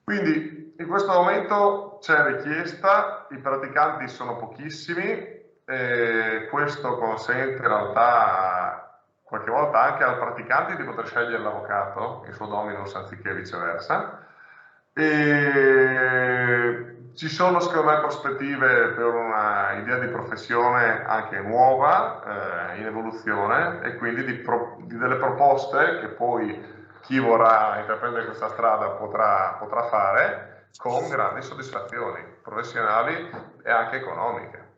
Quindi in questo momento c'è richiesta, i praticanti sono pochissimi, e questo consente in realtà qualche volta anche al praticante di poter scegliere l'avvocato, il suo dominus anziché viceversa. E ci sono secondo me prospettive per una idea di professione anche nuova, in evoluzione, e quindi di delle proposte che poi chi vorrà intraprendere questa strada potrà fare con grandi soddisfazioni professionali e anche economiche.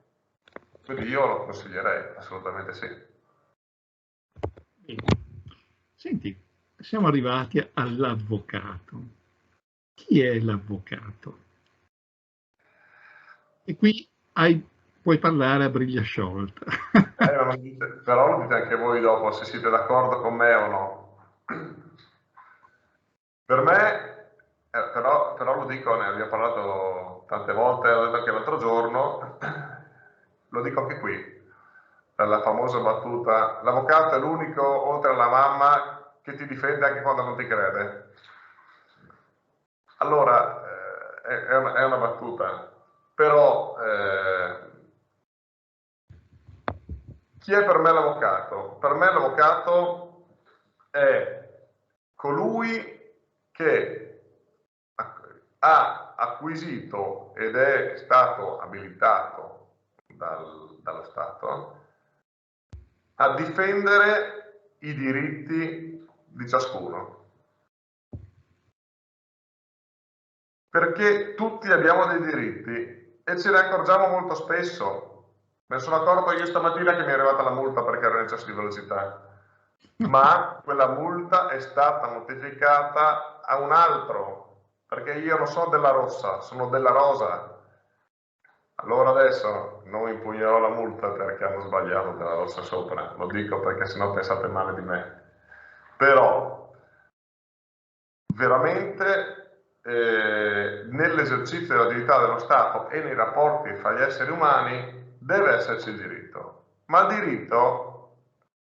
Quindi io lo consiglierei, assolutamente sì. Bene. Senti, siamo arrivati all'avvocato. Chi è l'avvocato? E qui puoi parlare a briglia sciolta. Però lo dite anche voi dopo se siete d'accordo con me o no. Per me, però lo dico, ne abbiamo parlato tante volte, l'ho detto anche l'altro giorno, lo dico anche qui, la famosa battuta, l'avvocato è l'unico, oltre alla mamma, che ti difende anche quando non ti crede. Allora, è una battuta, però chi è per me l'avvocato? Per me l'avvocato è colui che ha acquisito ed è stato abilitato dallo Stato a difendere i diritti di ciascuno. Perché tutti abbiamo dei diritti e ce ne accorgiamo molto spesso. Me ne sono accorto io stamattina che mi è arrivata la multa perché ero in eccesso di velocità, ma quella multa è stata notificata a un altro, perché io non sono della rossa, sono della rosa. Allora adesso non impugnerò la multa perché hanno sbagliato della rossa sopra, lo dico perché sennò pensate male di me. Però veramente nell'esercizio dell'attività dello Stato e nei rapporti fra gli esseri umani deve esserci il diritto, ma il diritto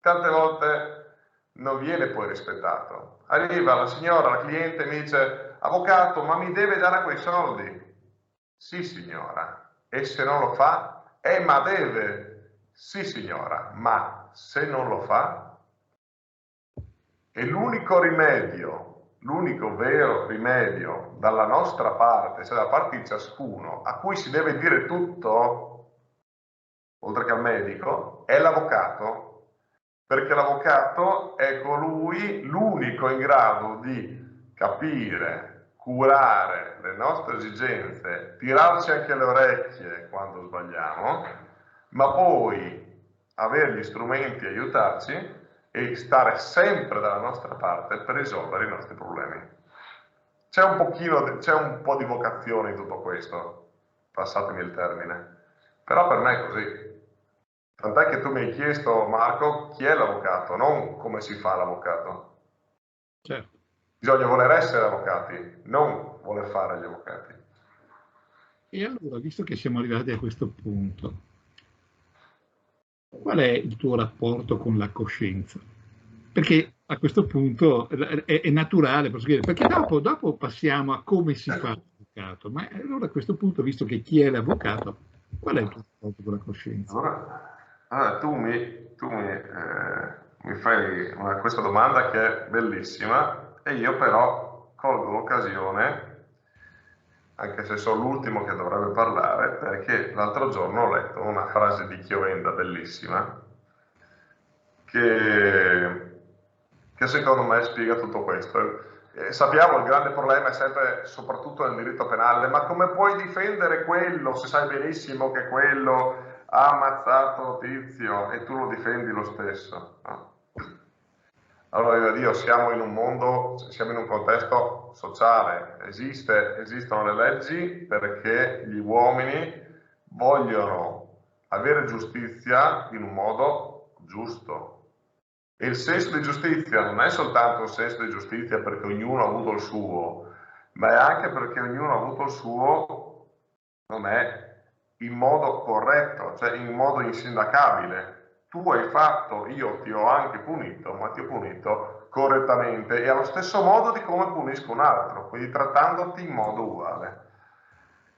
tante volte non viene poi rispettato. Arriva la signora, la cliente, e mi dice: avvocato, ma mi deve dare quei soldi? Sì signora, e se non lo fa? Ma deve! Sì signora, ma se non lo fa? E l'unico rimedio, l'unico vero rimedio dalla nostra parte, cioè da parte di ciascuno, a cui si deve dire tutto, oltre che al medico, è l'avvocato, perché l'avvocato è colui, l'unico in grado di capire, curare le nostre esigenze, tirarci anche le orecchie quando sbagliamo, ma poi avere gli strumenti e aiutarci e stare sempre dalla nostra parte per risolvere i nostri problemi. C'è un po' di vocazione in tutto questo, passatemi il termine, però per me è così. Tant'è che tu mi hai chiesto, Marco, chi è l'avvocato, non come si fa l'avvocato. Certo. Bisogna voler essere avvocati, non voler fare gli avvocati. E allora, visto che siamo arrivati a questo punto, qual è il tuo rapporto con la coscienza? Perché a questo punto è naturale proseguire, perché dopo passiamo a come si fa l'avvocato, ma allora a questo punto, visto che chi è l'avvocato, qual è il tuo rapporto con la coscienza? Allora tu mi fai questa domanda che è bellissima e io però colgo l'occasione, anche se sono l'ultimo che dovrebbe parlare, perché l'altro giorno ho letto una frase di Chiovenda bellissima che secondo me spiega tutto questo. Sappiamo il grande problema è sempre soprattutto nel diritto penale, ma come puoi difendere quello se sai benissimo che quello ha ammazzato Tizio e tu lo difendi lo stesso? No? Allora, Dio, siamo in un mondo, siamo in un contesto sociale, esistono le leggi perché gli uomini vogliono avere giustizia in un modo giusto. E il senso di giustizia non è soltanto un senso di giustizia perché ognuno ha avuto il suo, ma è anche perché ognuno ha avuto il suo, non è in modo corretto, cioè in modo insindacabile. Tu hai fatto, io ti ho anche punito, ma ti ho punito correttamente e allo stesso modo di come punisco un altro, quindi trattandoti in modo uguale.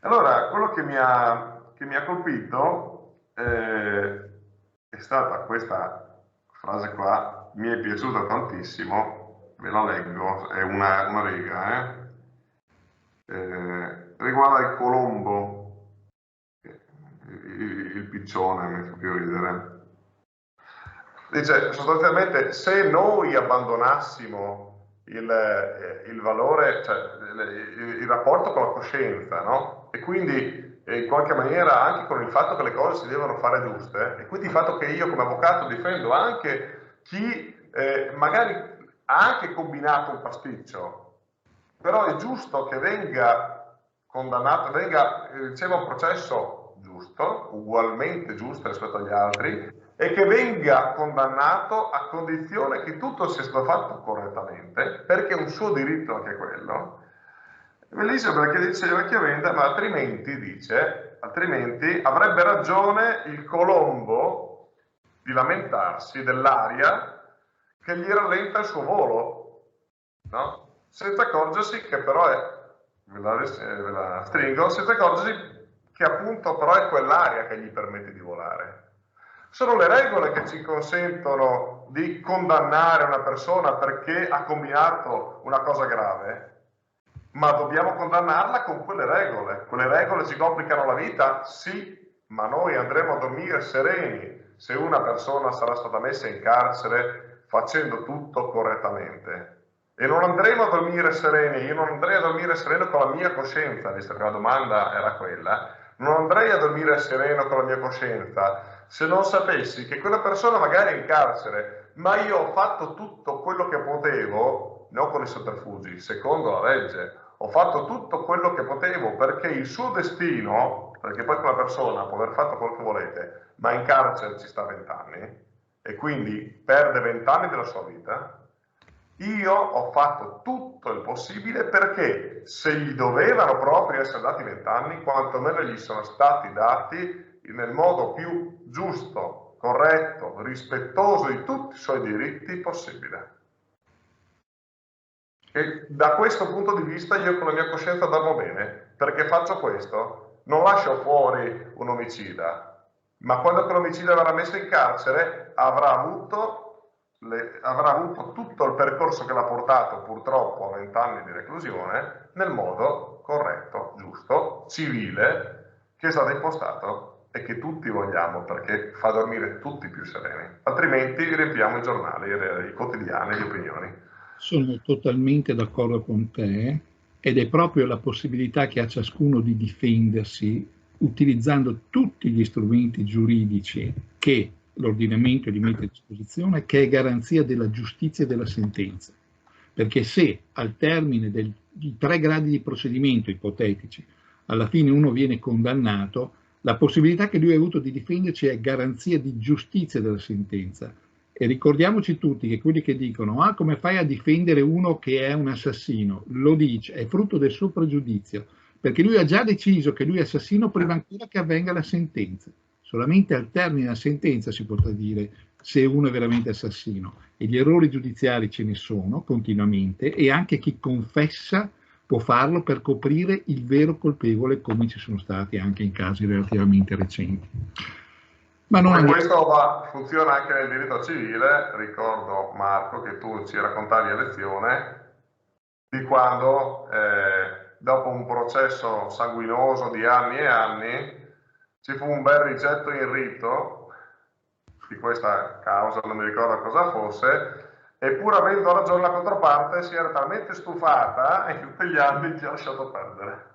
Allora, quello che mi ha colpito è stata questa frase qua, mi è piaciuta tantissimo, ve la leggo, è una riga, riguarda il colombo, il piccione mi fa più ridere. Dice sostanzialmente, se noi abbandonassimo il valore, cioè il rapporto con la coscienza, no? E quindi in qualche maniera anche con il fatto che le cose si devono fare giuste, e quindi il fatto che io come avvocato difendo anche chi magari ha anche combinato un pasticcio, però è giusto che venga condannato, riceva un processo giusto, ugualmente giusto rispetto agli altri, e che venga condannato a condizione che tutto sia stato fatto correttamente, perché è un suo diritto anche quello. Bellissimo, perché diceva chiaramente, ma altrimenti avrebbe ragione il colombo di lamentarsi dell'aria che gli rallenta il suo volo, no? Senza accorgersi che però ve la stringo, senza accorgersi che appunto però è quell'aria che gli permette di volare. Sono le regole che ci consentono di condannare una persona perché ha combinato una cosa grave, ma dobbiamo condannarla con quelle regole. Quelle regole ci complicano la vita? Sì, ma noi andremo a dormire sereni se una persona sarà stata messa in carcere facendo tutto correttamente. E non andremo a dormire sereni, io non andrei a dormire sereno con la mia coscienza, visto che la domanda era quella, non andrei a dormire sereno con la mia coscienza se non sapessi che quella persona magari è in carcere, ma io ho fatto tutto quello che potevo, non con i sotterfugi, secondo la legge, ho fatto tutto quello che potevo perché il suo destino, perché poi quella persona può aver fatto quello che volete, ma in carcere ci sta 20 anni e quindi perde 20 anni della sua vita. Io ho fatto tutto il possibile perché se gli dovevano proprio essere dati 20 anni, quantomeno gli sono stati dati nel modo più giusto, corretto, rispettoso di tutti i suoi diritti possibile. E da questo punto di vista io con la mia coscienza dormo bene, perché faccio questo, non lascio fuori un omicida, ma quando quell'omicida verrà messo in carcere avrà avuto tutto il percorso che l'ha portato purtroppo a 20 anni di reclusione nel modo corretto, giusto, civile, che è stato impostato e che tutti vogliamo perché fa dormire tutti più sereni, altrimenti riempiamo i giornali, i quotidiani, le opinioni. Sono totalmente d'accordo con te ed è proprio la possibilità che ha ciascuno di difendersi utilizzando tutti gli strumenti giuridici che l'ordinamento gli mette a disposizione, che è garanzia della giustizia e della sentenza. Perché se al termine di 3 gradi di procedimento ipotetici alla fine uno viene condannato, la possibilità che lui ha avuto di difendersi è garanzia di giustizia della sentenza. E ricordiamoci tutti che quelli che dicono ah, come fai a difendere uno che è un assassino? Lo dice, è frutto del suo pregiudizio, perché lui ha già deciso che lui è assassino prima ancora che avvenga la sentenza. Solamente al termine della sentenza si potrà dire se uno è veramente assassino. E gli errori giudiziari ce ne sono continuamente e anche chi confessa può farlo per coprire il vero colpevole, come ci sono stati anche in casi relativamente recenti. Ma non questo funziona anche nel diritto civile. Ricordo, Marco, che tu ci raccontavi a lezione di quando dopo un processo sanguinoso di anni e anni ci fu un bel rigetto in rito di questa causa, non mi ricordo cosa fosse, e pur avendo ragione la controparte si era talmente stufata e in quegli anni ti ha lasciato perdere.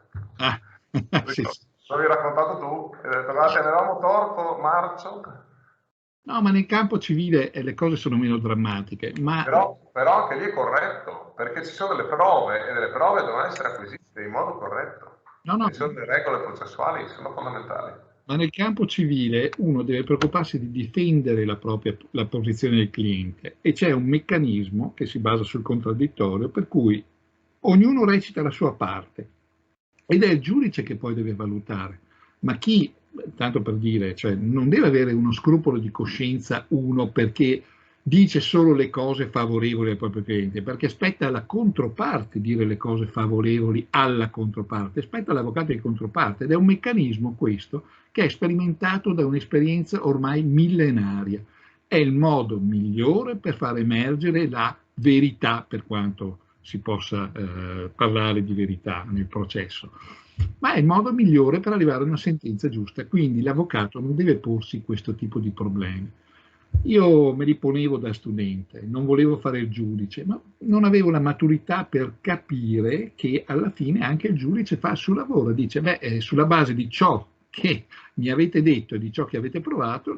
Sì. L'avevi raccontato tu e hai detto guarda, avevamo torto, Marcio. No, ma nel campo civile le cose sono meno drammatiche. Ma... Però anche lì è corretto, perché ci sono delle prove e delle prove devono essere acquisite in modo corretto. No. Ci sono delle regole processuali, sono fondamentali. Ma nel campo civile uno deve preoccuparsi di difendere la posizione del cliente e c'è un meccanismo che si basa sul contraddittorio per cui ognuno recita la sua parte ed è il giudice che poi deve valutare. Ma chi, tanto per dire, cioè, non deve avere uno scrupolo di coscienza uno perché dice solo le cose favorevoli al proprio cliente, perché spetta alla controparte dire le cose favorevoli alla controparte, spetta all'avvocato di controparte ed è un meccanismo questo che è sperimentato da un'esperienza ormai millenaria. È il modo migliore per far emergere la verità, per quanto si possa parlare di verità nel processo, ma è il modo migliore per arrivare a una sentenza giusta, quindi l'avvocato non deve porsi questo tipo di problemi. Io me li ponevo da studente, non volevo fare il giudice, ma non avevo la maturità per capire che alla fine anche il giudice fa il suo lavoro, dice, beh, sulla base di ciò che mi avete detto e di ciò che avete provato,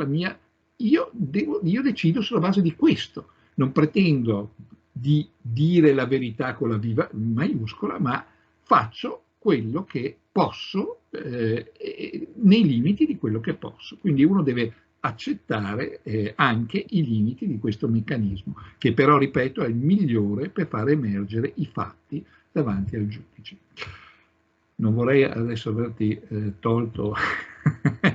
io decido sulla base di questo, non pretendo di dire la verità con la V maiuscola, ma faccio quello che posso nei limiti di quello che posso. Quindi uno deve accettare anche i limiti di questo meccanismo, che però, ripeto, è il migliore per far emergere i fatti davanti al giudice. Non vorrei adesso averti tolto,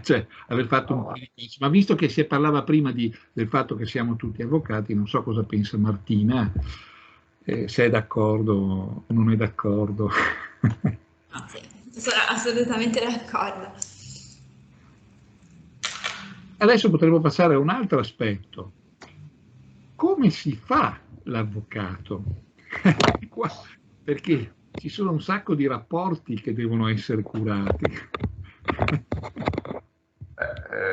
cioè aver fatto un po' di cose, ma visto che si parlava prima del fatto che siamo tutti avvocati, non so cosa pensa Martina, se è d'accordo o non è d'accordo. Ah, sì, sono assolutamente d'accordo. Adesso potremmo passare a un altro aspetto. Come si fa l'avvocato? Perché ci sono un sacco di rapporti che devono essere curati.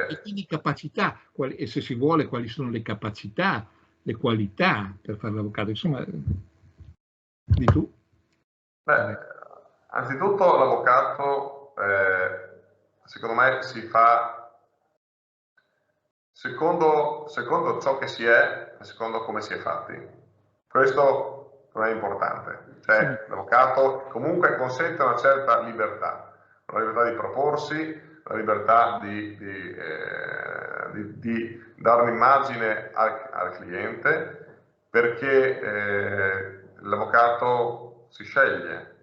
E quindi capacità, e se si vuole quali sono le capacità, le qualità per fare l'avvocato. Insomma, di tu? Beh, anzitutto l'avvocato, secondo me, si fa secondo ciò che si è e secondo come si è fatti. Questo per me è importante. Cioè, l'avvocato comunque consente una certa libertà, la libertà di proporsi, la libertà di dare un'immagine al cliente, perché l'avvocato si sceglie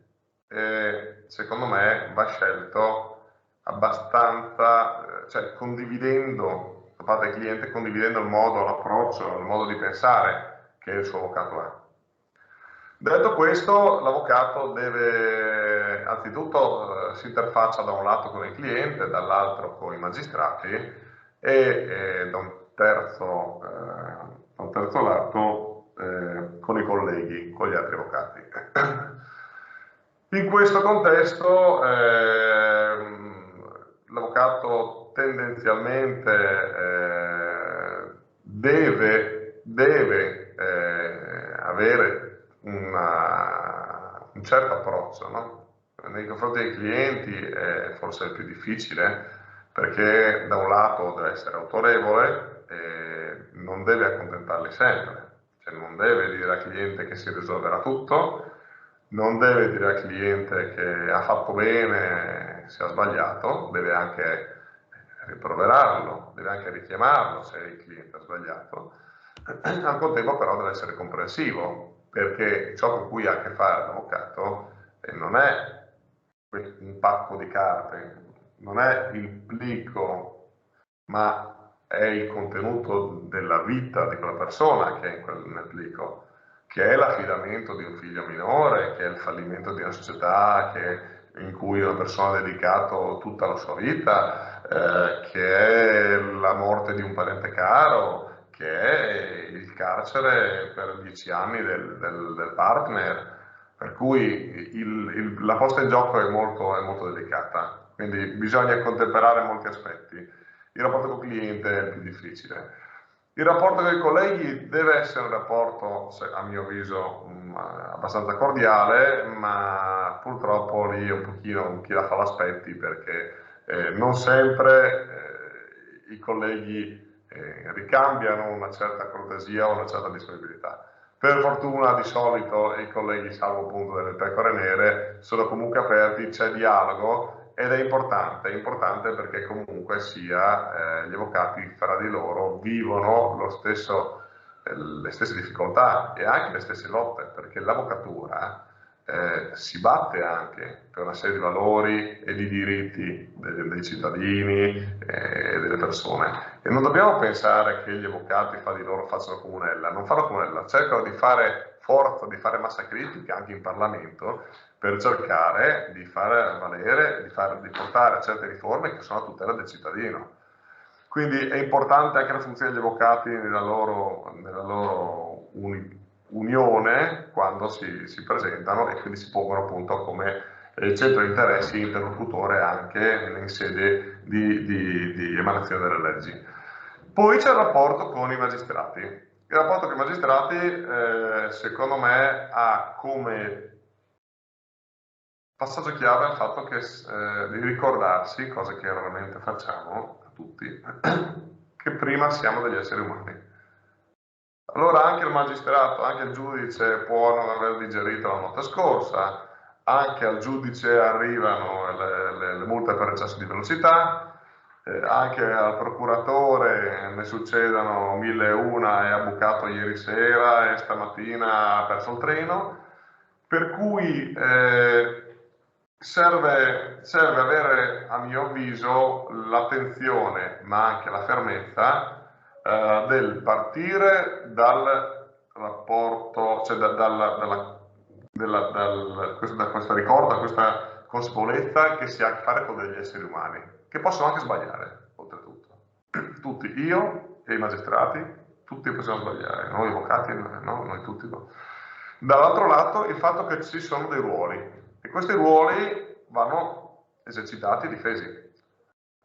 e secondo me va scelto abbastanza, cioè condividendo da parte del cliente, condividendo il modo, l'approccio, il modo di pensare che il suo avvocato ha. Detto questo, l'avvocato deve anzitutto si interfaccia da un lato con il cliente, dall'altro con i magistrati e da un terzo lato con i colleghi, con gli altri avvocati. In questo contesto l'avvocato tendenzialmente deve avere un certo approccio, no? Nei confronti dei clienti è forse il più difficile, perché da un lato deve essere autorevole e non deve accontentarli sempre, cioè non deve dire al cliente che si risolverà tutto, non deve dire al cliente che ha fatto bene se ha sbagliato, deve anche rimproverarlo, deve anche richiamarlo se il cliente ha sbagliato. Al contempo però deve essere comprensivo, perché ciò con cui ha a che fare l'avvocato non è un pacco di carte, non è il plico, ma è il contenuto della vita di quella persona che è nel plico, che è l'affidamento di un figlio minore, che è il fallimento di una società in cui una persona ha dedicato tutta la sua vita, che è la morte di un parente caro, che è il carcere per 10 anni del partner, per cui la posta in gioco è molto delicata, quindi bisogna contemperare molti aspetti. Il rapporto con il cliente è il più difficile. Il rapporto con i colleghi deve essere un rapporto, a mio avviso, abbastanza cordiale, ma purtroppo lì è un pochino chi la fa l'aspetti, perché non sempre i colleghi ricambiano una certa cortesia o una certa disponibilità. Per fortuna di solito i colleghi, salvo appunto delle pecore nere, sono comunque aperti, c'è dialogo ed è importante perché comunque sia gli avvocati fra di loro vivono le stesse difficoltà e anche le stesse lotte, perché l'avvocatura si batte anche per una serie di valori e di diritti dei cittadini e delle persone. E non dobbiamo pensare che gli avvocati fra di loro facciano comunella, non fanno comunella, cercano di fare forza, di fare massa critica anche in Parlamento per cercare di fare valere, di portare certe riforme che sono a tutela del cittadino. Quindi è importante anche la funzione degli avvocati nella loro unione quando si presentano e quindi si pongono appunto come centro di interessi interlocutore anche in sede di emanazione delle leggi. Poi c'è il rapporto con i magistrati. Il rapporto con i magistrati secondo me ha come passaggio chiave il fatto che di ricordarsi, cosa che raramente facciamo a tutti, che prima siamo degli esseri umani. Allora anche il magistrato, anche il giudice può non aver digerito la notte scorsa, anche al giudice arrivano le multe per eccesso di velocità, anche al procuratore ne succedono 1001 e ha bucato ieri sera e stamattina ha perso il treno, per cui serve avere, a mio avviso, l'attenzione ma anche la fermezza del partire dal rapporto, cioè da questo ricordo, da questa consapevolezza che si ha a che fare con degli esseri umani, che possono anche sbagliare, oltretutto. Tutti, io e i magistrati, tutti possiamo sbagliare, noi avvocati, no, noi tutti. No. Dall'altro lato il fatto che ci sono dei ruoli, e questi ruoli vanno esercitati e difesi.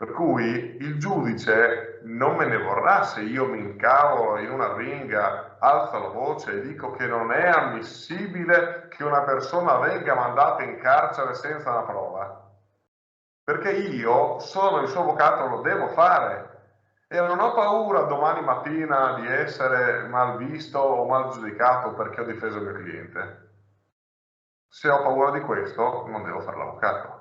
Per cui il giudice non me ne vorrà se io mi incavo in una ringa, alzo la voce e dico che non è ammissibile che una persona venga mandata in carcere senza una prova. Perché io sono il suo avvocato, lo devo fare. E non ho paura domani mattina di essere mal visto o mal giudicato perché ho difeso il mio cliente. Se ho paura di questo, non devo fare l'avvocato.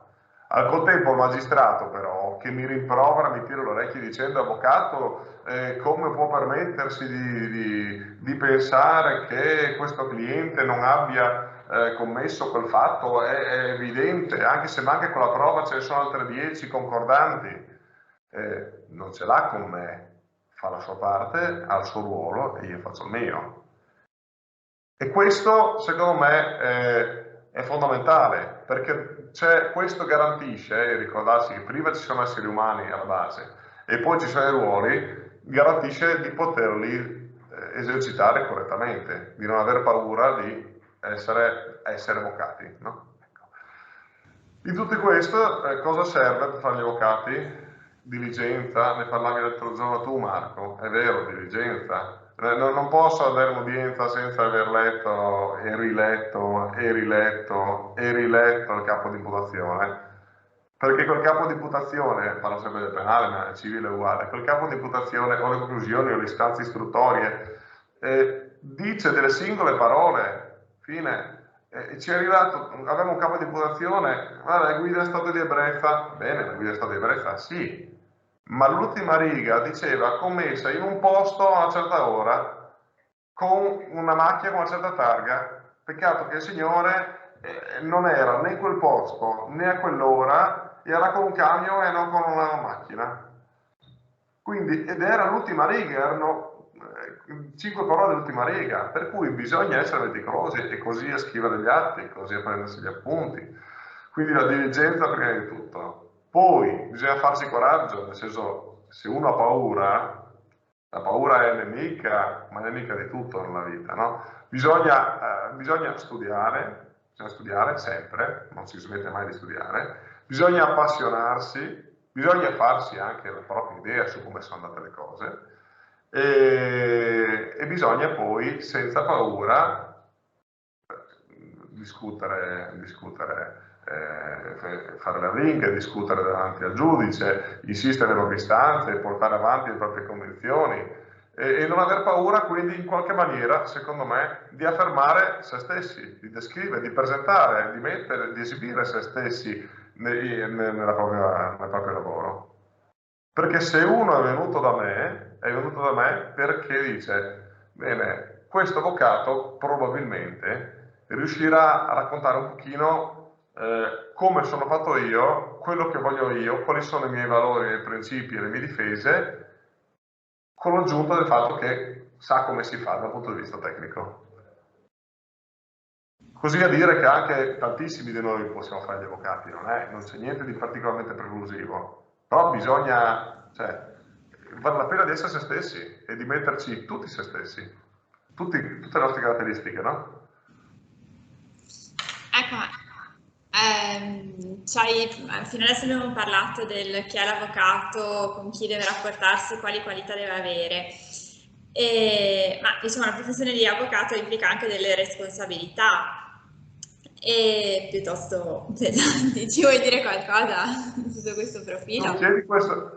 Al contempo il magistrato però, che mi rimprovera, mi tira le orecchie dicendo avvocato, come può permettersi di pensare che questo cliente non abbia commesso quel fatto? È evidente, anche se manca quella prova ce ne sono altre 10 concordanti. Non ce l'ha con me, fa la sua parte, ha il suo ruolo e io faccio il mio. E questo secondo me è fondamentale, perché questo garantisce, ricordarsi che prima ci sono esseri umani alla base e poi ci sono i ruoli, garantisce di poterli esercitare correttamente, di non aver paura di essere avvocati. No? Ecco. In tutto questo cosa serve per fare gli avvocati? Diligenza, ne parlavi l'altro giorno tu Marco, è vero, diligenza. Non posso avere un'udienza senza aver letto e riletto il capo di imputazione, perché quel capo di imputazione, parlo sempre del penale ma è civile uguale, quel capo di imputazione o le conclusioni o le istanze istruttorie dice delle singole parole, fine. Ci è arrivato, avevamo un capo di imputazione, la guida in stato di ebbrezza, bene, la guida in stato di ebbrezza sì, ma l'ultima riga diceva commessa in un posto a una certa ora con una macchina con una certa targa. Peccato che il signore non era né in quel posto né a quell'ora, era con un camion e non con una macchina. Quindi, ed era l'ultima riga, erano 5 parole dell'ultima riga, per cui bisogna essere meticolosi e così a scrivere gli atti, così a prendersi gli appunti. Quindi la diligenza prima di tutto. Poi bisogna farsi coraggio, nel senso, se uno ha paura, la paura è nemica, ma è nemica di tutto nella vita, no? Bisogna studiare sempre, non si smette mai di studiare, bisogna appassionarsi, bisogna farsi anche la propria idea su come sono andate le cose e bisogna poi, senza paura, discutere, fare la ringa, discutere davanti al giudice, insistere nelle proprie istanze, portare avanti le proprie convinzioni e non aver paura quindi in qualche maniera, secondo me, di affermare se stessi, di descrivere, di presentare, di esibire se stessi nel proprio lavoro. Perché se uno è venuto da me perché dice, bene, questo avvocato probabilmente riuscirà a raccontare un pochino come sono fatto io, quello che voglio io, quali sono i miei valori, i miei principi e le mie difese, con l'aggiunta del fatto che sa come si fa dal punto di vista tecnico. Così a dire che anche tantissimi di noi possiamo fare gli avvocati, non c'è niente di particolarmente preclusivo, però bisogna, cioè, vale la pena di essere se stessi e di metterci tutti se stessi, tutte le nostre caratteristiche, no? Ecco, fino adesso abbiamo parlato del chi è l'avvocato, con chi deve rapportarsi, quali qualità deve avere. Ma diciamo, la professione di avvocato implica anche delle responsabilità. E piuttosto pesanti. Ci vuoi dire qualcosa su questo profilo?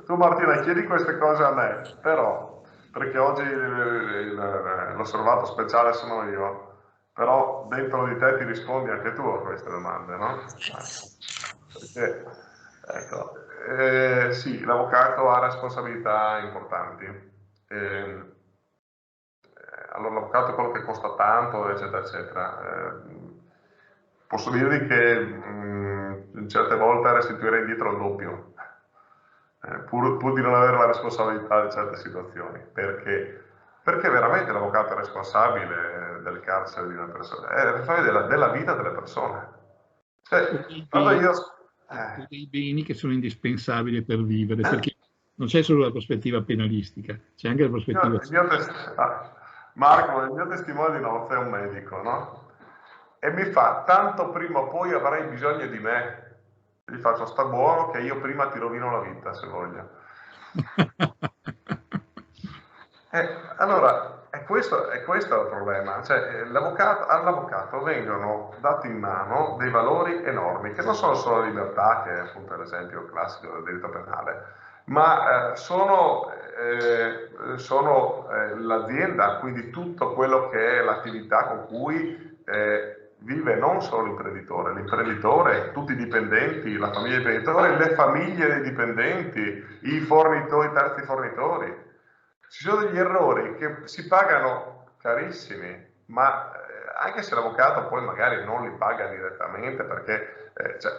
Tu Martina chiedi queste cose a me, però, perché oggi l'osservato speciale sono io, però dentro di te ti rispondi anche tu a queste domande, no? Perché, ecco, sì, l'avvocato ha responsabilità importanti. Allora l'avvocato è quello che costa tanto, eccetera, eccetera. Posso dirvi che certe volte restituire indietro il doppio, pur di non avere la responsabilità di certe situazioni, perché veramente l'avvocato è responsabile del carcere di una persona, è responsabile della vita delle persone. Cioè, quando io... dei beni che sono indispensabili per vivere, perché non c'è solo la prospettiva penalistica, c'è anche la prospettiva... Marco, il mio testimone di nozze è un medico, no? E mi fa, tanto prima o poi avrai bisogno di me. Gli faccio, sta buono che io prima ti rovino la vita, se voglio. Allora, è questo il problema. Cioè, all'avvocato vengono dati in mano dei valori enormi, che non sono solo la libertà, che è appunto l'esempio classico del diritto penale, ma sono l'azienda, quindi tutto quello che è l'attività con cui vive non solo l'imprenditore, tutti i dipendenti, la famiglia dei dipendenti, le famiglie dei dipendenti, i fornitori, i terzi fornitori. Ci sono degli errori che si pagano carissimi, ma anche se l'avvocato poi magari non li paga direttamente perché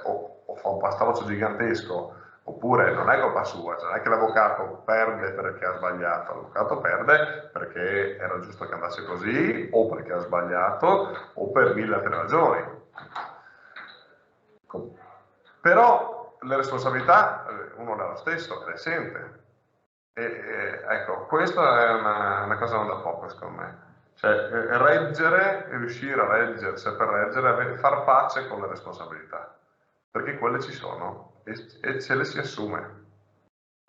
o fa un pasticcio gigantesco, oppure non è colpa sua, cioè non è che l'avvocato perde perché ha sbagliato, l'avvocato perde perché era giusto che andasse così, o perché ha sbagliato, o per mille altre ragioni. Però le responsabilità uno le ha lo stesso e le sente. Ecco, questa è una cosa non da poco, secondo me. Cioè, riuscire a reggere, saper reggere, far pace con le responsabilità, perché quelle ci sono e ce le si assume.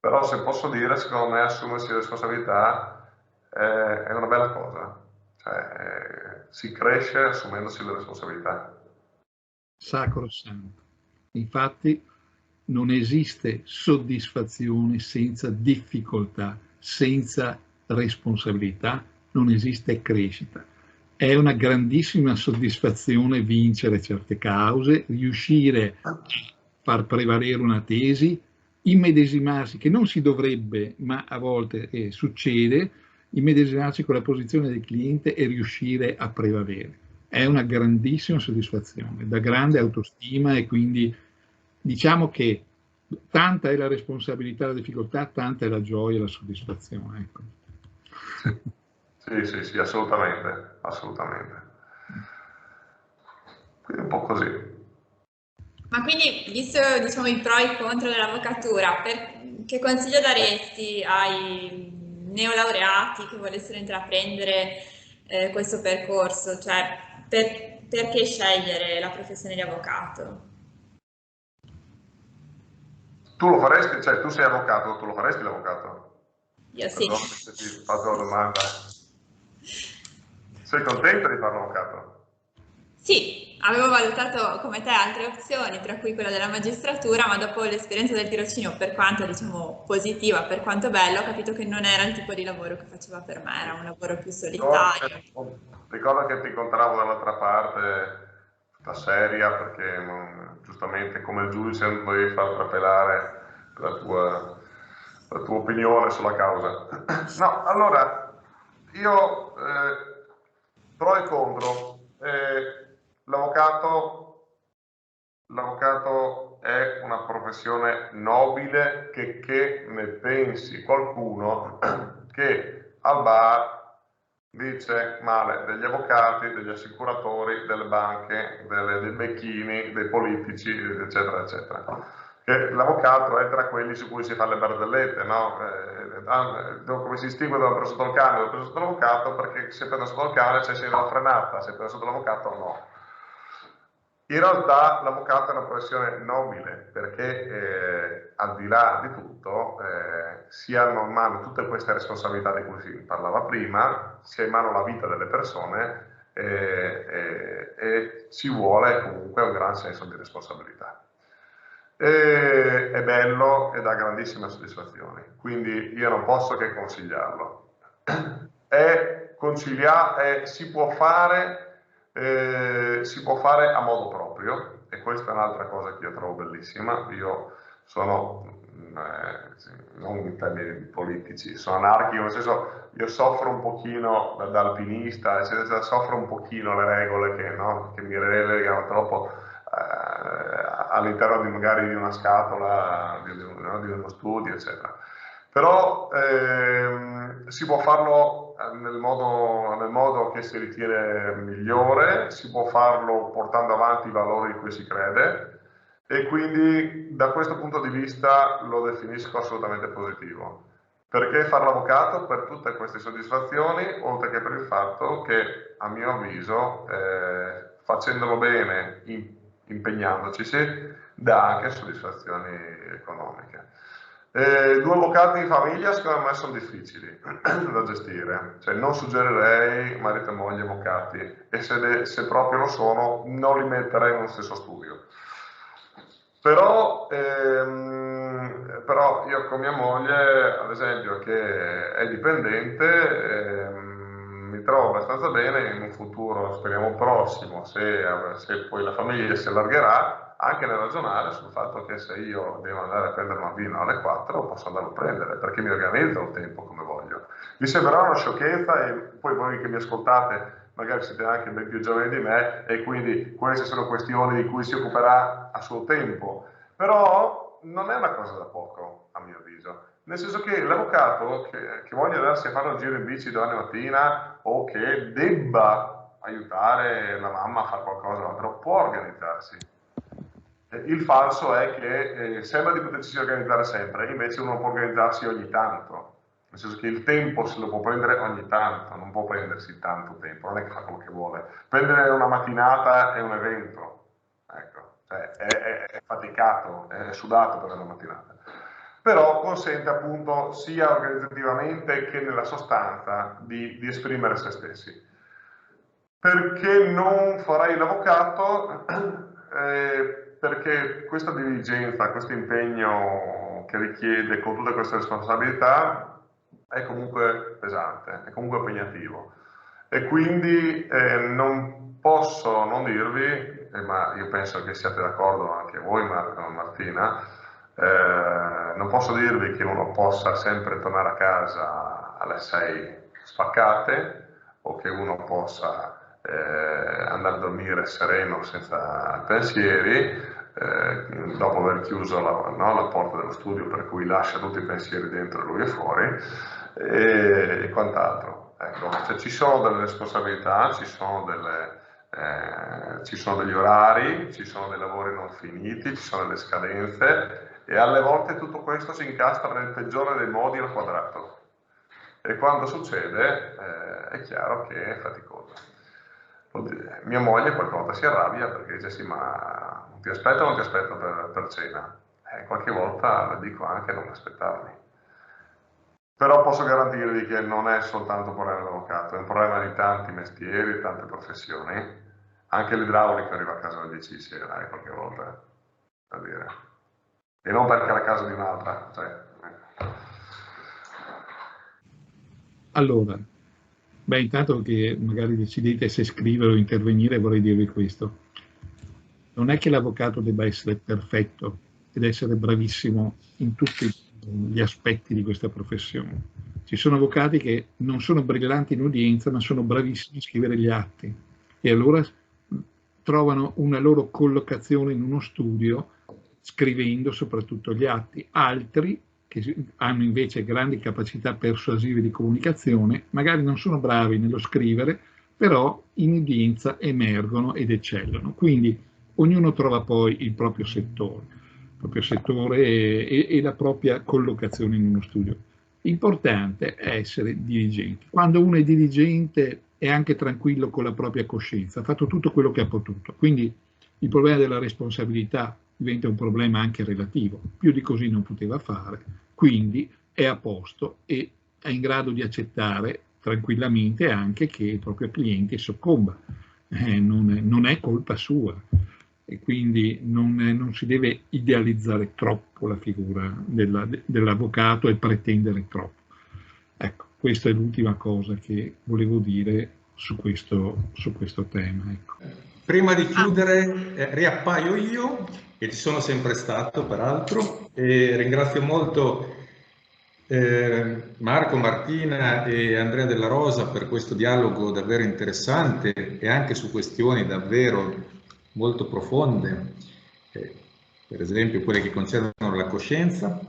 Però se posso dire, secondo me assumersi responsabilità è una bella cosa. Cioè, si cresce assumendosi le responsabilità. Sacrosanto. Infatti non esiste soddisfazione senza difficoltà, senza responsabilità, non esiste crescita. È una grandissima soddisfazione vincere certe cause, riuscire a far prevalere una tesi, immedesimarsi, che non si dovrebbe, ma a volte succede, immedesimarsi con la posizione del cliente e riuscire a prevalere. È una grandissima soddisfazione, da grande autostima, e quindi diciamo che tanta è la responsabilità e la difficoltà, tanta è la gioia e la soddisfazione. Ecco. Sì, assolutamente, assolutamente. Quindi un po' così. Ma quindi, visto diciamo, i pro e i contro dell'avvocatura, che consiglio daresti ai neolaureati che volessero intraprendere questo percorso? Cioè, perché scegliere la professione di avvocato? Tu lo faresti? Cioè, tu sei avvocato, tu lo faresti l'avvocato? Io sì. Perdona se ti faccio la domanda. Sei contento di fare l'avvocato? Sì, avevo valutato come te altre opzioni, tra cui quella della magistratura, ma dopo l'esperienza del tirocinio, per quanto diciamo positiva, per quanto bello, ho capito che non era il tipo di lavoro che faceva per me, era un lavoro più solitario. Ricordo che ti incontravo dall'altra parte seria, perché giustamente come giudice non devi far trapelare la tua opinione sulla causa. No, allora, io pro e contro. L'avvocato è una professione nobile, che ne pensi qualcuno che al bar dice male degli avvocati, degli assicuratori, delle banche, dei becchini, dei politici, eccetera, eccetera. L'avvocato è tra quelli su cui si fa le barzellette, no? Come si distingue da preso sotto il cane o preso sotto l'avvocato? Perché se preso sotto il cane c'è sempre la frenata, se preso sotto l'avvocato no. In realtà l'avvocato è una professione nobile, perché al di là di tutto si hanno in mano tutte queste responsabilità di cui si parlava prima, si ha in mano la vita delle persone e ci vuole comunque un gran senso di responsabilità. È bello e dà grandissime soddisfazioni, quindi io non posso che consigliarlo. Si può fare a modo proprio, e questa è un'altra cosa che io trovo bellissima. Io sono, non in termini politici, sono anarchico, nel senso, io soffro un pochino da alpinista, soffro un pochino le regole che mi relegano troppo all'interno magari di una scatola, di uno studio, eccetera. Però si può farlo nel modo che si ritiene migliore, si può farlo portando avanti i valori in cui si crede, e quindi da questo punto di vista lo definisco assolutamente positivo. Perché fare l'avvocato? Per tutte queste soddisfazioni, oltre che per il fatto che, a mio avviso, facendolo bene, impegnandoci, dà anche soddisfazioni economiche. Due avvocati in famiglia secondo me sono difficili da gestire, cioè non suggerirei marito e moglie avvocati, e se proprio lo sono non li metterei nello stesso studio. Però io con mia moglie, ad esempio, che è dipendente, mi trovo abbastanza bene in un futuro, speriamo prossimo, se poi la famiglia si allargherà, anche nel ragionare sul fatto che se io devo andare a prendere un bambino alle 4 posso andarlo a prendere, perché mi organizzo il tempo come voglio. Mi sembrerà una sciocchezza, e poi voi che mi ascoltate magari siete anche ben più giovani di me, e quindi queste sono questioni di cui si occuperà a suo tempo, però non è una cosa da poco, a mio avviso, nel senso che l'avvocato che voglia andarsi a fare un giro in bici domani mattina, o che debba aiutare la mamma a fare qualcosa, però può organizzarsi. Il falso è che sembra di potersi organizzare sempre, invece uno può organizzarsi ogni tanto. Nel senso che il tempo se lo può prendere ogni tanto, non può prendersi tanto tempo, non è che fa quello che vuole. Prendere una mattinata è un evento, ecco, cioè è faticato, è sudato per una mattinata. Però consente appunto sia organizzativamente che nella sostanza di esprimere se stessi. Perché non farei l'avvocato? Perché questa diligenza, questo impegno che richiede con tutte queste responsabilità è comunque pesante, è comunque impegnativo, e quindi non posso non dirvi, ma io penso che siate d'accordo anche voi, Martina, non posso dirvi che uno possa sempre tornare a casa alle 6 spaccate, o che uno possa andare a dormire sereno senza pensieri, dopo aver chiuso la porta dello studio, per cui lascia tutti i pensieri dentro e lui è fuori, e quant'altro. Ecco, cioè, ci sono delle responsabilità, ci sono degli orari, ci sono dei lavori non finiti, ci sono delle scadenze, e alle volte tutto questo si incastra nel peggiore dei modi al quadrato, e quando succede è chiaro che è faticoso. Mia moglie qualche volta si arrabbia perché dice: sì, ma non ti aspetto o non ti aspetto per cena? Qualche volta le dico anche non aspettarmi. Però posso garantirvi che non è soltanto un problema dell'avvocato, è un problema di tanti mestieri, di tante professioni. Anche l'idraulico arriva a casa alle 10 di sera, qualche volta, per dire. E non perché era a casa di un'altra. Allora, intanto che magari decidete se scrivere o intervenire, vorrei dirvi questo. non è che l'avvocato debba essere perfetto ed essere bravissimo in tutti gli aspetti di questa professione. Ci sono avvocati che non sono brillanti in udienza, ma sono bravissimi a scrivere gli atti e allora trovano una loro collocazione in uno studio scrivendo soprattutto gli atti. Altri che hanno invece grandi capacità persuasive di comunicazione, magari non sono bravi nello scrivere, però in udienza emergono ed eccellono. Quindi ognuno trova poi il proprio settore e la propria collocazione in uno studio. L'importante è essere diligenti. Quando uno è diligente è anche tranquillo con la propria coscienza, ha fatto tutto quello che ha potuto. Quindi il problema della responsabilità diventa un problema anche relativo. Più di così non poteva fare, quindi è a posto e è in grado di accettare tranquillamente anche che il proprio cliente soccomba. Non è colpa sua. E quindi non si deve idealizzare troppo la figura dell'avvocato e pretendere troppo. Ecco, questa è l'ultima cosa che volevo dire su questo tema. Ecco. Prima di chiudere, riappaio io, che ci sono sempre stato peraltro, e ringrazio molto Marco, Martina e Andrea Della Rosa per questo dialogo davvero interessante e anche su questioni davvero molto profonde, per esempio quelle che concernono la coscienza.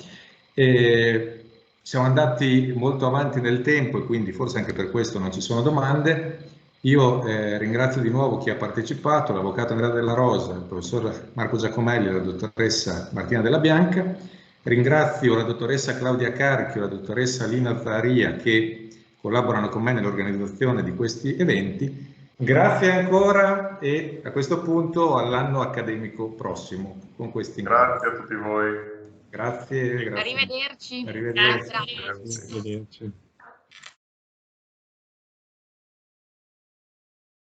Siamo andati molto avanti nel tempo e quindi forse anche per questo non ci sono domande. Io ringrazio di nuovo chi ha partecipato, l'avvocato Andrea Della Rosa, il professor Marco Giacomelli e la dottoressa Martina Della Bianca. Ringrazio la dottoressa Claudia Carchio e la dottoressa Lina Zaria che collaborano con me nell'organizzazione di questi eventi. Grazie ancora e a questo punto all'anno accademico prossimo con questi incontri. Grazie a tutti voi. Grazie. Arrivederci. Arrivederci. Grazie. Arrivederci.